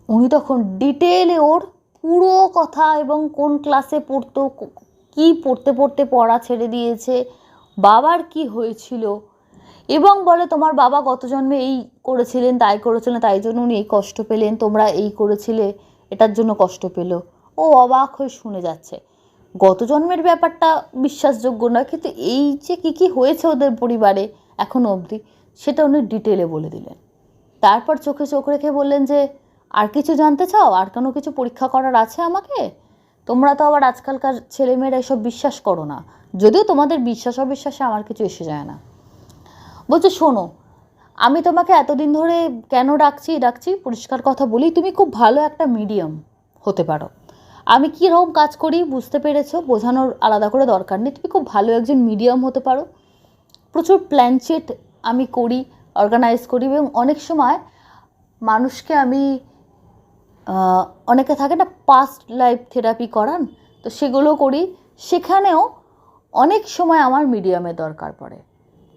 উনি তখন ডিটেলে ওর পুরো কথা এবং কোন ক্লাসে পড়তো, কি পড়তে পড়তে পড়া ছেড়ে দিয়েছে, বাবার কি হয়েছিল, এবং বলে তোমার বাবা গত জন্মে এই করেছিলেন তাই করেছিলেন তাই জন্য উনি এই কষ্ট পেলেন, তোমরা এই করেছিলে এটার জন্য কষ্ট পেল। ও অবাক হয়ে শুনে যাচ্ছে। গত জন্মের ব্যাপারটা বিশ্বাসযোগ্য না, কিন্তু এই যে কী কী হয়েছে ওদের পরিবারে এখনও অবধি সেটা উনি ডিটেলে বলে দিলেন। তারপর চোখে চোখ রেখে বললেন যে আর কিছু জানতে চাও, আর কোনো কিছু পরীক্ষা করার আছে আমাকে? তোমরা তো আবার আজকালকার ছেলেমেয়েরা এসব বিশ্বাস করো না, যদিও তোমাদের বিশ্বাস অবিশ্বাসে আমার কিছু এসে যায় না। বলছে শোনো, আমি তোমাকে এতদিন ধরে কেন ডাকছি পরিষ্কার কথা বলি, তুমি খুব ভালো একটা মিডিয়াম হতে পারো। আমি কীরকম কাজ করি বুঝতে পেরেছো, বোঝানোর আলাদা করে দরকার নেই। তুমি খুব ভালো একজন মিডিয়াম হতে পারো। প্রচুর প্ল্যানচেট আমি করি, অর্গানাইজ করি, এবং অনেক সময় মানুষকে আমি অনেকে থাকে না পাস্ট লাইফ থেরাপি করান, তো সেগুলো করি। সেখানেও অনেক সময় আমার মিডিয়ামের দরকার পড়ে।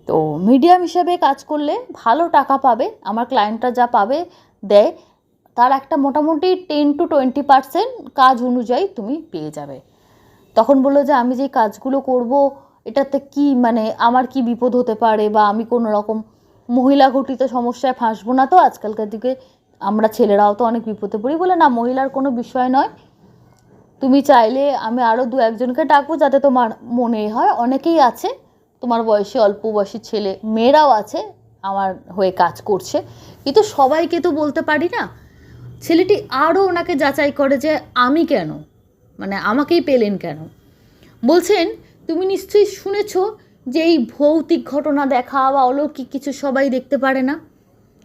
তো মিডিয়াম হিসেবে কাজ করলে ভালো টাকা পাবে, আমার ক্লায়েন্টরা যা পাবে দেয় তার একটা মোটামুটি 10-20% কাজ অনুযায়ী তুমি পেয়ে যাবে। তখন বললো যে আমি যেই কাজগুলো করব এটাতে কি মানে আমার কি বিপদ হতে পারে, বা আমি কোনো রকম মহিলা ঘটিত সমস্যায় ফাঁসবো না তো? আজকালকার দিকে আমরা ছেলেরাও তো অনেক বিপদে পড়ি। বলে না, মহিলার কোনো বিষয় নয়, তুমি চাইলে আমি আরও 2-1জনকে ডাকবো যাতে তোমার মনে হয়। অনেকেই আছে তোমার বয়সী, অল্প বয়সী ছেলে মেয়েরাও আছে আমার হয়ে কাজ করছে, কিন্তু সবাইকে তো বলতে পারি না। ছেলেটি আরও ওনাকে যাচাই করে যে আমি কেন, মানে আমাকেই পেলেন কেন। বলছেন তুমি নিশ্চয়ই শুনেছ যে এই ভৌতিক ঘটনা দেখা বা অলৌকিক কিছু সবাই দেখতে পারে না,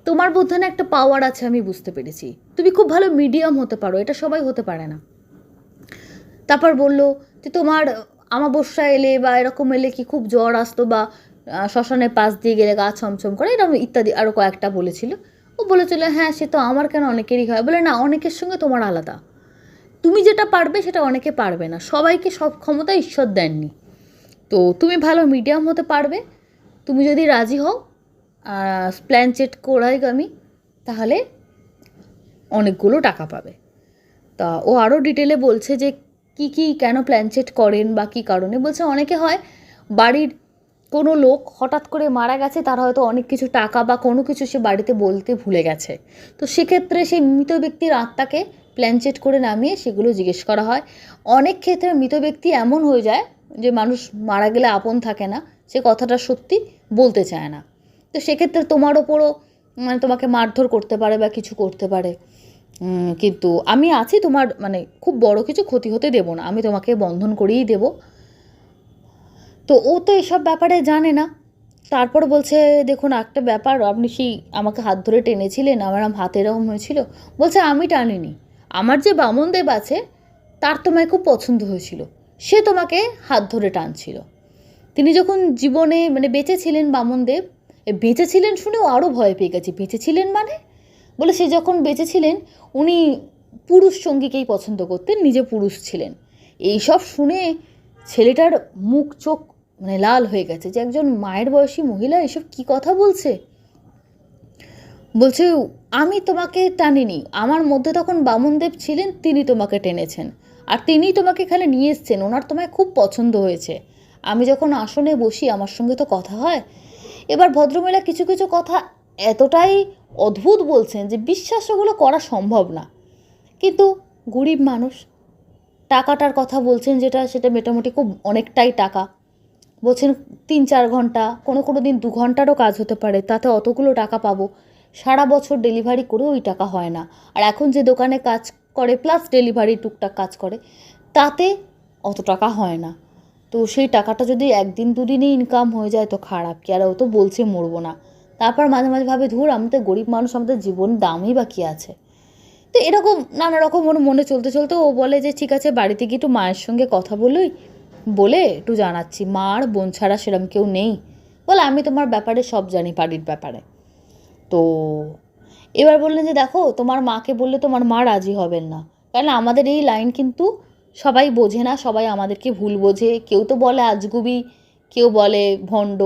তোমার মধ্যে না একটা পাওয়ার আছে আমি বুঝতে পেরেছি, তুমি খুব ভালো মিডিয়াম হতে পারো, এটা সবাই হতে পারে না। তারপর বলল যে তোমার আমাবস্যা এলে বা এরকম এলে কি খুব জ্বর আসতো, বা শ্মশানের পাশ দিয়ে গেলে গা ছমছম করে, এরকম ইত্যাদি আরও কয়েকটা বলেছিল। ও বলেছিল হ্যাঁ সে তো আমার কেন, অনেকেরই হয়। বলে না, অনেকের সঙ্গে তোমার আলাদা, তুমি যেটা পারবে সেটা অনেকে পারবে না, সবাইকে সব ক্ষমতা ঈশ্বর দেননি। তো তুমি ভালো মিডিয়াম হতে পারবে, তুমি যদি রাজি হও প্ল্যান চেট করাই আমি, তাহলে অনেকগুলো টাকা পাবে। তা ও আরও ডিটেলে বলছে যে কি কেন প্ল্যান চেট করেন বা কী কারণে। বলছে অনেকে হয় বাড়ির কোনো লোক হঠাৎ করে মারা গেছে, তার হয়তো অনেক কিছু টাকা বা কোনো কিছু সে বাড়িতে বলতে ভুলে গেছে, তো সেক্ষেত্রে সেই মৃত ব্যক্তির আত্মাকে প্ল্যানচেট করে নামিয়ে সেগুলো জিজ্ঞেস করা হয়। অনেক ক্ষেত্রে মৃত ব্যক্তি এমন হয়ে যায় যে মানুষ মারা গেলে আপন থাকে না, সে কথাটা সত্যি বলতে চায় না, তো সেক্ষেত্রে তোমার ওপরও মানে তোমাকে মারধর করতে পারে বা কিছু করতে পারে। কিন্তু আমি আছি, তোমার মানে খুব বড় কিছু ক্ষতি হতে দেব না, আমি তোমাকে বন্ধন করেই দেব। তো ও তো এসব ব্যাপারে জানে না। তারপর বলছে দেখুন একটা ব্যাপার, আপনি সেই আমাকে হাত ধরে টেনেছিলেন, আমার হাত এরকম হয়েছিল। বলছে আমি টানিনি, আমার যে বামনদেব আছে তার তোমায় খুব পছন্দ হয়েছিল, সে তোমাকে হাত ধরে টানছিল। তিনি যখন জীবনে মানে বেঁচে ছিলেন বামনদেব, বেঁচে ছিলেন শুনেও আরও ভয় পেয়ে গেছে, বেঁচে ছিলেন মানে? বলে সে যখন বেঁচে ছিলেন উনি পুরুষ সঙ্গীকেই পছন্দ করতেন, নিজে পুরুষ ছিলেন। এইসব শুনে ছেলেটার মুখ চোখ মানে লাল হয়ে গেছে যে একজন মায়ের বয়সী মহিলা এসব কি কথা বলছে। বলছে আমি তোমাকে টানিনি, আমার মধ্যে তখন বামনদেব ছিলেন, তিনি তোমাকে টেনেছেন, আর তিনিই তোমাকে এখানে নিয়ে এসছেন, ওনার তোমায় খুব পছন্দ হয়েছে। আমি যখন আসনে বসি আমার সঙ্গে তো কথা হয়। এবার ভদ্রমহিলা কিছু কিছু কথা এতটাই অদ্ভুত বলছেন যে বিশ্বাস ওগুলো করা সম্ভব না, কিন্তু গরিব মানুষ, টাকাটার কথা বলছেন যেটা সেটা মোটামুটি খুব অনেকটাই টাকা। বলছেন 3-4 ঘন্টা, কোনো দিন 2 ঘন্টারও কাজ হতে পারে, তাতে অতগুলো টাকা পাবো? সারা বছর ডেলিভারি করেও ওই টাকা হয় না, আর এখন যে দোকানে কাজ করে প্লাস ডেলিভারি টুকটাক কাজ করে তাতে অত টাকা হয় না। তো সেই টাকাটা যদি 1-2 দিনই ইনকাম হয়ে যায় তো খারাপ কি? আর ও তো বলছে মরবো না। তারপর মাঝে মাঝে ভাবে ধুর, আমাদের গরিব মানুষ, আমাদের জীবন দামই বা কী আছে। তো এরকম নানা রকম ওর মনে চলতে চলতে ও বলে যে ঠিক আছে বাড়িতে গিয়ে একটু মায়ের সঙ্গে কথা বলে একটু জানাচ্ছি, মা আর বোন ছাড়া সেরকম কেউ নেই, বলে আমি তোমার ব্যাপারে সব জানি, বাড়ির ব্যাপারে। তো এবার বললেন যে দেখো তোমার মাকে বললে তোমার মা রাজি হবেন না, কারণ আমাদের এই লাইন কিন্তু সবাই বোঝে না, সবাই আমাদেরকে ভুল বোঝে, কেউ তো বলে আজগুবি, কেউ বলে ভণ্ড,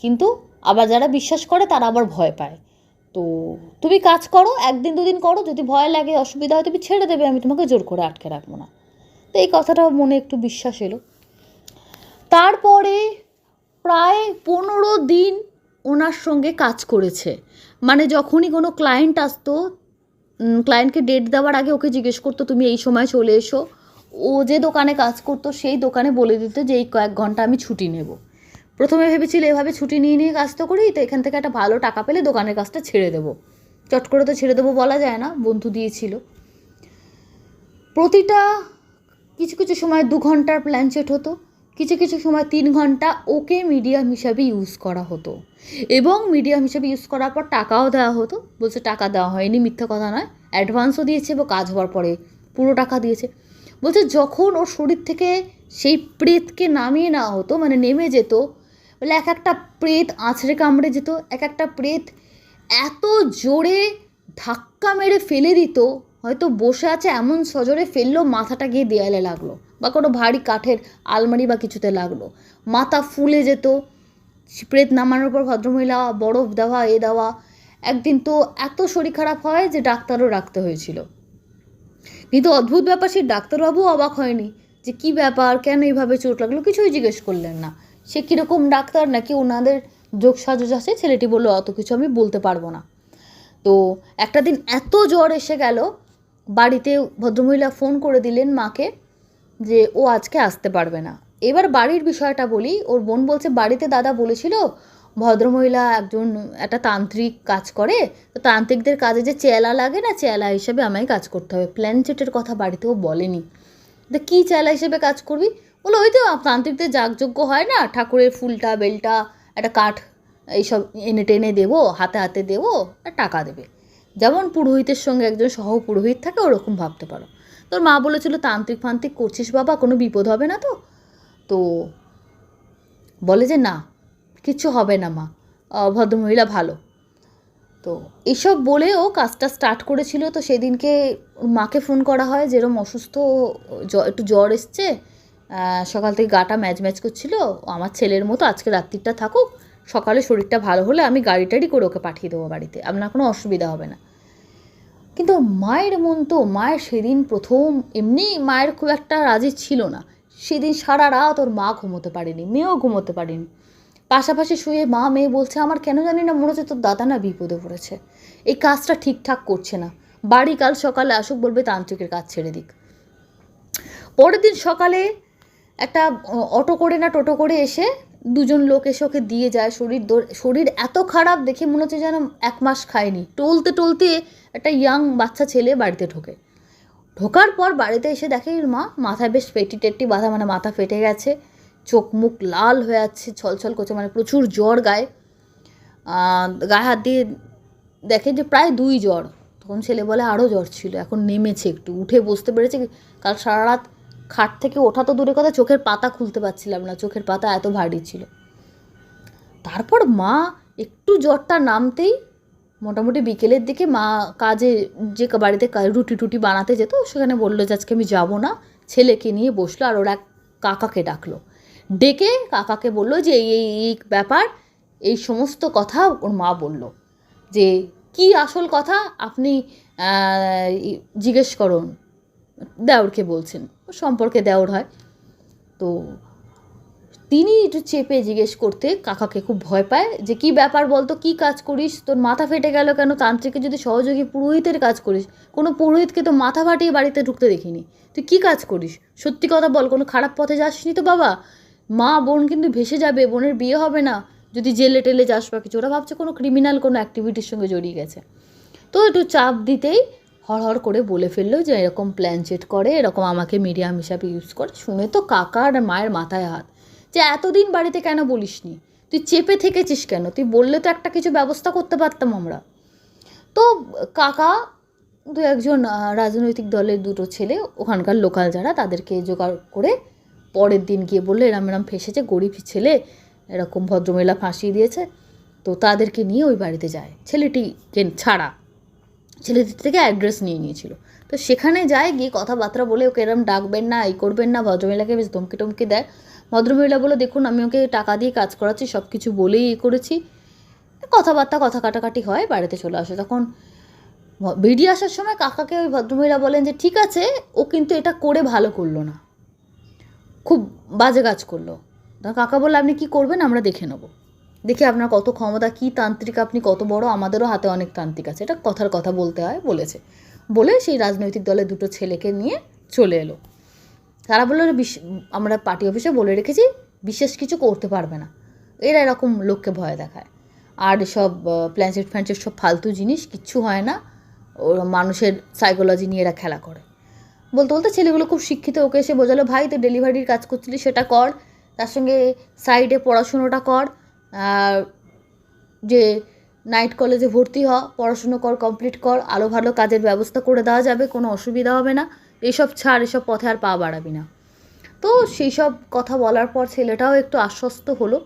কিন্তু আবার যারা বিশ্বাস করে তারা আবার ভয় পায়। তো তুমি কাজ করো, একদিন দুদিন করো, যদি ভয় লাগে অসুবিধা হয় তুমি ছেড়ে দেবে, আমি তোমাকে জোর করে আটকে রাখবো না। তো এই কথাটা মনে একটু বিশ্বাস এলো। তারপরে প্রায় 15 দিন ওনার সঙ্গে কাজ করেছে। মানে যখনই কোনো ক্লায়েন্ট আসতো, ক্লায়েন্টকে ডেট দেওয়ার আগে ওকে জিজ্ঞেস করতো তুমি এই সময় চলে এসো। ও যে দোকানে কাজ করতো সেই দোকানে বলে দিত যে এই কয়েক ঘন্টা আমি ছুটি নেব। প্রথমে ভেবেছিল এভাবে ছুটি নিয়ে কাজ তো করি, তো এখান থেকে একটা ভালো টাকা পেলে দোকানের কাজটা ছেড়ে দেবো। চট করে তো ছেড়ে দেবো বলা যায় না, বন্ধু দিয়েছিল। প্রতিটা কিছু কিছু সময় 2 ঘন্টার প্ল্যান সেট হতো, কিছু কিছু সময় 3 ঘন্টা ওকে মিডিয়াম হিসাবে ইউজ করা হতো, এবং মিডিয়াম হিসাবে ইউজ করার পর টাকাও দেওয়া হতো। বলছে টাকা দেওয়া হয়নি, মিথ্যা কথা নয়, অ্যাডভান্সও দিয়েছে এবং কাজ হওয়ার পরে পুরো টাকা দিয়েছে। বলছে যখন ওর শরীর থেকে সেই প্রেতকে নামিয়ে নেওয়া হতো, মানে নেমে যেত, বলে এক একটা প্রেত আঁচড়ে কামড়ে যেত, এক একটা প্রেত এত জোরে ধাক্কা মেরে ফেলে দিত, হয়তো বসে আছে এমন সজোরে ফেললো মাথাটা গিয়ে দেয়ালে লাগলো, বা কোনো ভারী কাঠের আলমারি বা কিছুতে লাগলো, মাথা ফুলে যেত। প্রেত নামানোর পর ভদ্রমহিলা বরফ দেওয়া দেওয়া। একদিন তো এত শরীর খারাপ হয় যে ডাক্তারও রাখতে হয়েছিল। কিন্তু অদ্ভুত ব্যাপার, সেই ডাক্তারবাবুও অবাক হয়নি যে কী ব্যাপার, কেন এইভাবে চোট লাগলো, কিছুই জিজ্ঞেস করলেন না। সে কীরকম ডাক্তার নাকি ওনাদের যোগ সাজস আছে, ছেলেটি বললো অত কিছু আমি বলতে পারবো না। তো একটা দিন এত জ্বর এসে গেল, বাড়িতে ভদ্রমহিলা ফোন করে দিলেন মাকে যে ও আজকে আসতে পারবে না। এবার বাড়ির বিষয়টা বলি, ওর বোন বলছে বাড়িতে দাদা বলেছিল ভদ্রমহিলা একজন একটা তান্ত্রিক কাজ করে, তো তান্ত্রিকদের কাজে যে চেলা লাগে না, চেলা হিসেবে আমায় কাজ করতে হবে। প্ল্যানচেটের কথা বাড়িতেও বলেনি। তো কী চেলা হিসেবে কাজ করবি? বলো ওই তো তান্ত্রিকদের যাগযজ্ঞ হয় না, ঠাকুরের ফুলটা বেলটা একটা কাঠ এইসব এনে টেনে দেবো, হাতে হাতে দেবো আর টাকা দেবে, যেমন পুরোহিতের সঙ্গে একজন সহ পুরোহিত থাকে ওরকম ভাবতে পারো। তোর মা বলেছিল তান্ত্রিক ফান্ত্রিক করছিস বাবা, কোনো বিপদ হবে না তো? তো বলে যে না, কিচ্ছু হবে না মা, ভদ্রমহিলা ভালো। তো এসব বলে ও কাজটা স্টার্ট করেছিল। তো সেদিনকে মাকে ফোন করা হয় যেরকম অসুস্থ, একটু জ্বর এসছে, সকাল থেকে গাটা ম্যাচ ম্যাচ করছিল, আমার ছেলের মতো আজকে রাত্রিটা থাকুক, সকালে শরীরটা ভালো হলে আমি গাড়ি টাড়ি করে ওকে পাঠিয়ে দেবো বাড়িতে, আপনার কোনো অসুবিধা হবে না। কিন্তু মায়ের মন তো, মায়ের সেদিন প্রথম, এমনি মায়ের খুব একটা রাজি ছিল না, সেদিন সারা রাত ওর মা ঘুমোতে পারেনি, মেয়েও ঘুমোতে পারেনি। পাশাপাশি শুয়ে মা মেয়ে বলছে আমার কেন জানি না মনে হচ্ছে তোর দাদা না বিপদে পড়েছে, এই কাজটা ঠিকঠাক করছে না, বাড়ি কাল সকালে আসুক, বলবে তান্ত্রিকের কাজ ছেড়ে দিক। পরের দিন সকালে একটা অটো করে না টোটো করে এসে 2জন লোক এসে ওকে দিয়ে যায়। শরীর এত খারাপ দেখে মনে হচ্ছে যেন 1 মাস খায়নি। টলতে টলতে একটা ইয়াং বাচ্চা ছেলে বাড়িতে ঢোকার পর বাড়িতে এসে দেখে মা মাথায় বেশ পেটি টেটি বাঁধা, মানে মাথা ফেটে গেছে, চোখ মুখ লাল হয়ে যাচ্ছে, ছলছল করছে, মানে প্রচুর জ্বর গায়ে হাত দিয়ে দেখে যে প্রায় 2 জ্বর। তখন ছেলে বলে আরও জ্বর ছিল, এখন নেমেছে, একটু উঠে বসতে পেরেছে। কাল সারা রাত খাট থেকে ওঠা তো দূরের কথা, চোখের পাতা খুলতে পারছিলাম না, চোখের পাতা এত ভারী ছিল। তারপর মা একটু জ্বরটা নামতেই মোটামুটি বিকেলের দিকে মা কাজে, যে বাড়িতে রুটি টুটি বানাতে যেত, সেখানে বললো যে আজকে আমি যাবো না, ছেলেকে নিয়ে বসলো আর ওর এক কাকাকে ডাকলো, ডেকে কাকাকে বললো যে এই ব্যাপার, এই সমস্ত কথা ওর মা বলল যে কি আসল কথা আপনি জিজ্ঞেস করুন, দেওরকে বলছেন, ওর সম্পর্কে দেওর হয়। তো তিনি একটু চেপে জিজ্ঞেস করতে কাকাকে খুব ভয় পায় যে কী ব্যাপার বলতো, কী কাজ করিস, তোর মাথা ফেটে গেল কেন, তান্ত্রিকের যদি সহযোগী পুরোহিতের কাজ করিস, কোনো পুরোহিতকে তো মাথা ফাটিয়ে বাড়িতে ঢুকতে দেখিনি, তুই কী কাজ করিস, সত্যি কথা বল, কোনো খারাপ পথে যাসনি তো বাবা, মা বোন কিন্তু ভেসে যাবে, বোনের বিয়ে হবে না যদি জেলে টেলে যাস বা কিছু। ওরা ভাবছে কোনো ক্রিমিনাল কোনো অ্যাক্টিভিটির সঙ্গে জড়িয়ে গেছে। তো একটু চাপ দিতেই হড়হড় করে বলে ফেললো যে এরকম প্ল্যান চেট করে, এরকম আমাকে মিডিয়াম হিসাবে ইউজ করে। শুনে তো কাকা আর মায়ের মাথায় হাত, যে এতদিন বাড়িতে কেন বলিসনি, তুই চেপে থেকেছিস কেন, তুই বললে তো একটা কিছু ব্যবস্থা করতে পারতাম আমরা। তো কাকা দু একজন রাজনৈতিক দলের দুটো ছেলে ওখানকার লোকাল যারা তাদেরকে জোগাড় করে পরের দিন গিয়ে বললে এরম এরম ফেসেছে, গরিব ছেলে, এরকম ভদ্রমহিলা ফাঁসিয়ে দিয়েছে। তো তাদেরকে নিয়ে ওই বাড়িতে যায়, ছেলেটিকে ছাড়া ছেলেটির থেকে অ্যাড্রেস নিয়ে নিয়েছিল। তো সেখানে যায়, গিয়ে কথাবার্তা বলে ওকে এরম ডাকবেন না, এই করবেন না, ভদ্রমহিলাকে বেশ ধমকি টমকি দেয়। ভদ্রমহিলা বলে দেখুন আমি ওকে টাকা দিয়ে কাজ করাচ্ছি, সব কিছু বলেই করেছি। কথাবার্তা কথা কাটাকাটি হয়, বাড়িতে চলে আসে। তখন বেরিয়ে আসার সময় কাকাকে ওই ভদ্রমহিলা বলেন যে ঠিক আছে, ও কিন্তু এটা করে ভালো করলো না, খুব বাজে কাজ করলো। তখন কাকা বললে আপনি কী করবেন আমরা দেখে নেবো, দেখি আপনার কত ক্ষমতা, কী তান্ত্রিক আপনি, কত বড়, আমাদেরও হাতে অনেক তান্ত্রিক আছে, এটা কথার কথা বলতে হয় বলেছে। বলে সেই রাজনৈতিক দলের দুটো ছেলেকে নিয়ে চলে এলো। তারা বললো আমরা পার্টি অফিসে বলে রেখেছি বিশেষ কিছু করতে পারবে না, এরা এরকম লোককে ভয় দেখায়। আর সব প্ল্যানচেট ফ্যানচেট সব ফালতু জিনিস, কিচ্ছু হয় না, ওরা মানুষের সাইকোলজি নিয়ে এরা খেলা করে। বলতে বলতে ছেলেগুলো খুব শিক্ষিত, ওকে এসে বোঝালো ভাই তো ডেলিভারির কাজ করছিলি সেটা কর, তার সঙ্গে সাইডে পড়াশুনোটা কর, যে নাইট কলেজে ভর্তি হ, পড়াশুনো কর, কমপ্লিট কর, আলো ভালো কাজের ব্যবস্থা করে দেওয়া যাবে, কোনো অসুবিধা হবে না, এইসব ছাড়, এসব পথে আর পা বাড়াবি না। তো সেই সব কথা বলার পর ছেলেটাও একটু আশ্বস্ত হলো।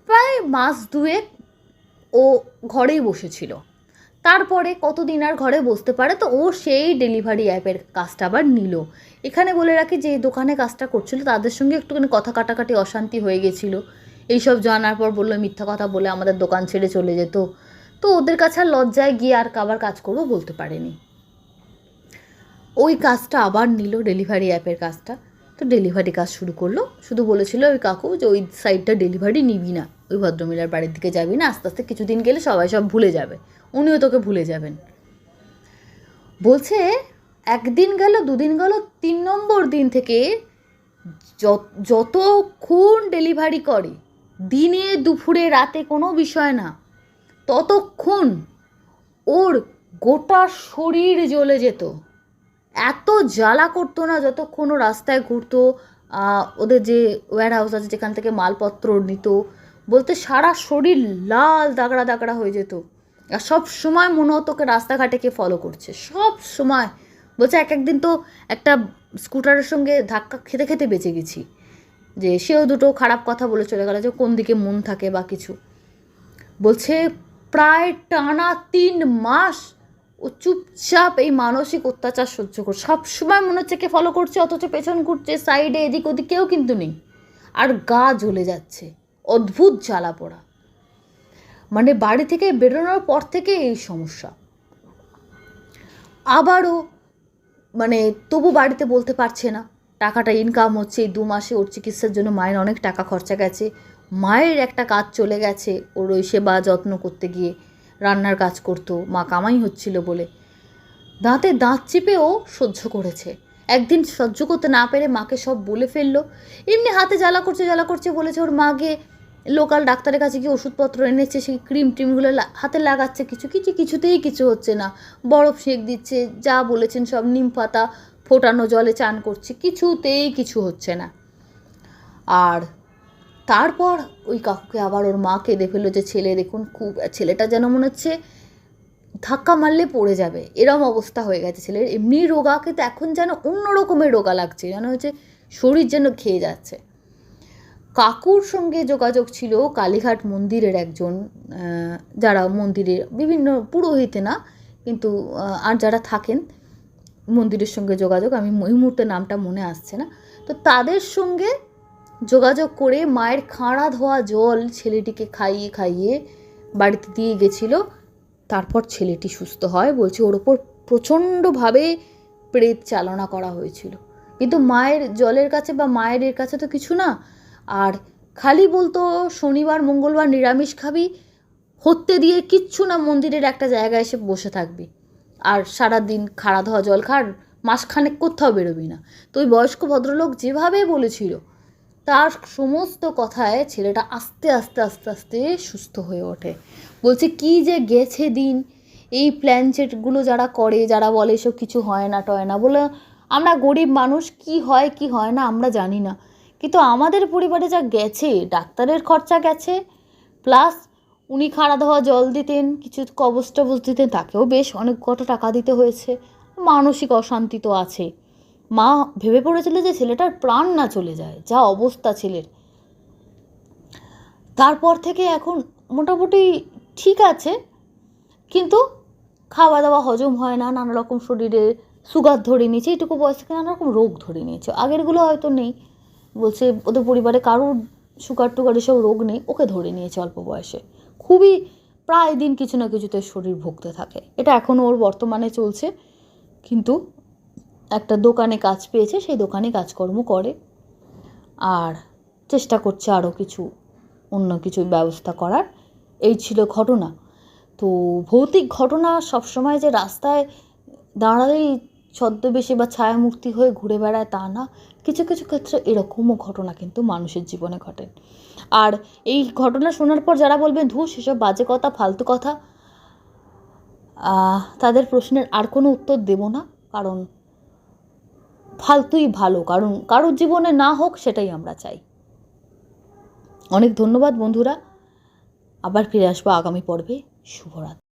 প্রায় মাস দুয়েক ও ঘরেই বসেছিল। তারপরে কতদিন আর ঘরে বসতে পারে, তো ও সেই ডেলিভারি অ্যাপের কাজটা আবার নিল। এখানে বলে রাখি যে দোকানে কাজটা করছিল তাদের সঙ্গে একটুখানি কথা কাটাকাটি অশান্তি হয়ে গেছিলো। এইসব জানার পর বললো মিথ্যা কথা বলে আমাদের দোকান ছেড়ে চলে যেত। তো ওদের কাছে আর লজ্জায় গিয়ে আর আবার কাজ করবো বলতে পারেনি। ওই কাজটা আবার নিল, ডেলিভারি অ্যাপের কাজটা। তো ডেলিভারি কাজ শুরু করলো। শুধু বলেছিল ওই কাকু যে ওই সাইডটা ডেলিভারি নিবি না, ওই ভদ্রমহিলার বাড়ির দিকে যাবি না, আস্তে আস্তে কিছুদিন গেলে সবাই সব ভুলে যাবে, উনিও তোকে ভুলে যাবেন। বলছে একদিন গেল, দুদিন গেল, 3 নম্বর দিন থেকে যতক্ষণ ডেলিভারি করে, দিনে দুপুরে রাতে কোনো বিষয় না, ততক্ষণ ওর গোটা শরীর জ্বলে যেত। এত জ্বালা করতো না যতক্ষণ ও রাস্তায় ঘুরতো, ওদের যে ওয়্যার হাউস আছে যেখান থেকে মালপত্র নিত, বলতে সারা শরীর লাল দাগড়া দাগড়া হয়ে যেত। আর সব সময় মনে হতো ওকে রাস্তাঘাটে কে ফলো করছে, সব সময়। বলছে এক একদিন তো একটা স্কুটারের সঙ্গে ধাক্কা খেতে খেতে বেঁচে গেছি, যে সেও দুটো খারাপ কথা বলে চলে গেল যে কোন দিকে মন থাকে বা কিছু। বলছে প্রায় টানা 3 মাস ও চুপচাপ এই মানসিক অত্যাচার সহ্য করছে। সব সময় মনে হচ্ছে কে ফলো করছে, অথচ পেছন ঘুরছে, সাইডে এদিক ওদিক কেউ কিন্তু নেই, আর গা জ্বলে যাচ্ছে, অদ্ভুত জ্বালা পোড়া। মানে বাড়ি থেকে বেরোনোর পর থেকে এই সমস্যা। আবারও মানে তবু বাড়িতে বলতে পারছে না, টাকাটা ইনকাম হচ্ছে, এই 2 মাসে ওর চিকিৎসার জন্য মায়ের অনেক টাকা খরচা গেছে, মায়ের একটা কাজ চলে গেছে, ওর ওই সেবা যত্ন করতে গিয়ে রান্নার কাজ করতো, মা কামাই হচ্ছিল বলে দাঁতে দাঁত চেপেও সহ্য করেছে। একদিন সহ্য করতে না পেরে মাকে সব বলে ফেললো। এমনি হাতে জ্বালা করছে বলেছে ওর মা গিয়ে লোকাল ডাক্তারের কাছে গিয়ে ওষুধপত্র এনেছে, সেই ক্রিম টিমগুলো হাতে লাগাচ্ছে, কিছুতেই কিছু হচ্ছে না, বরফ সেঁক দিচ্ছে, যা বলেছেন সব, নিম পাতা ফোটানো জলে চান করছে, কিছুতেই কিছু হচ্ছে না। আর তারপর ওই কাকুকে আবার ওর মা কেঁদে ফেললো যে ছেলে দেখুন, খুব ছেলেটা যেন মনে হচ্ছে ধাক্কা মারলে পড়ে যাবে, এরম অবস্থা হয়ে গেছে ছেলের। এমনি রোগা, কিন্তু এখন যেন অন্য রকমের রোগা লাগছে, যেন হচ্ছে শরীর যেন খেয়ে যাচ্ছে। কাকুর সঙ্গে যোগাযোগ ছিল কালীঘাট মন্দিরের একজন, যারা মন্দিরের বিভিন্ন পুরোহিতে না কিন্তু আর যারা থাকেন মন্দিরের সঙ্গে যোগাযোগ, আমি ওই মুহূর্তে নামটা মনে আসছে না। তো তাদের সঙ্গে যোগাযোগ করে মায়ের খাঁড়া ধোয়া জল ছেলেটিকে খাইয়ে খাইয়ে বাড়িতে দিয়ে গেছিলো। তারপর ছেলেটি সুস্থ হয়। বলছে ওর ওপর প্রচণ্ডভাবে প্রেত চালনা করা হয়েছিল, কিন্তু মায়ের জলের কাছে বা মায়ের এর কাছে তো কিছু না। আর খালি বলতো শনিবার মঙ্গলবার নিরামিষ খাবি, হত্যে দিয়ে কিচ্ছু না, মন্দিরের একটা জায়গায় এসে বসে থাকবি, আর সারাদিন খাড়া ধোয়া জল খার, মাসখানেক কোথাও বেরোবি না। তো ওই বয়স্ক ভদ্রলোক যেভাবে বলেছিল তার সমস্ত কথায় ছেলেটা আস্তে আস্তে আস্তে আস্তে সুস্থ হয়ে ওঠে। বলছে কি যে গেছে দিন, এই প্ল্যানচেটগুলো যারা করে, যারা বলে এসব কিছু হয় না টয় না, বলে আমরা গরিব মানুষ, কি হয় কি হয় না আমরা জানি না, কিন্তু আমাদের পরিবারে যা গেছে, ডাক্তারের খরচা গেছে, প্লাস উনি খাড়া ধোয়া জল দিতেন, কিছু কবচ টবচ দিতেন, তাকেও বেশ অনেক কত টাকা দিতে হয়েছে। মানসিক অশান্তি তো আছে। মা ভেবে পড়েছিল যে ছেলেটার প্রাণ না চলে যায়, যা অবস্থা ছেলের। তারপর থেকে এখন মোটামুটি ঠিক আছে, কিন্তু খাওয়া দাওয়া হজম হয় না, নানা রকম শরীরে সুগার ধরে নিয়েছে, এইটুকু বয়স থেকে নানা রকম রোগ ধরে নিয়েছে। আগেরগুলো হয়তো নেই, বলছে ওদের পরিবারে কারোর সুগার টুগার এসব রোগ নেই, ওকে ধরে নিয়েছে অল্প বয়সে। খুবই প্রায় দিন কিছু না কিছুতে শরীর ভুগতে থাকে। এটা এখনও ওর বর্তমানে চলছে, কিন্তু একটা দোকানে কাজ পেয়েছে, সেই দোকানে কাজকর্ম করে, আর চেষ্টা করছে আরও কিছু অন্য কিছু ব্যবস্থা করার। এই ছিল ঘটনা। তো ভৌতিক ঘটনা সবসময় যে রাস্তায় দাঁড়ালেই ছদ্মবেশী বা ছায়ামূর্তি হয়ে ঘুরে বেড়ায় তা না, কিছু কিছু ক্ষেত্রে এরকমও ঘটনা কিন্তু মানুষের জীবনে ঘটে। আর এই ঘটনা শোনার পর যারা বলবে ধুস সেসব বাজে কথা, ফালতু কথা, তাদের প্রশ্নের আর কোনো উত্তর দেব না, কারণ ফালতুই ভালো, কারণ কারোর জীবনে না হোক সেটাই আমরা চাই। অনেক ধন্যবাদ বন্ধুরা, আবার ফিরে আসবো আগামী পর্বে। শুভরাত্রি।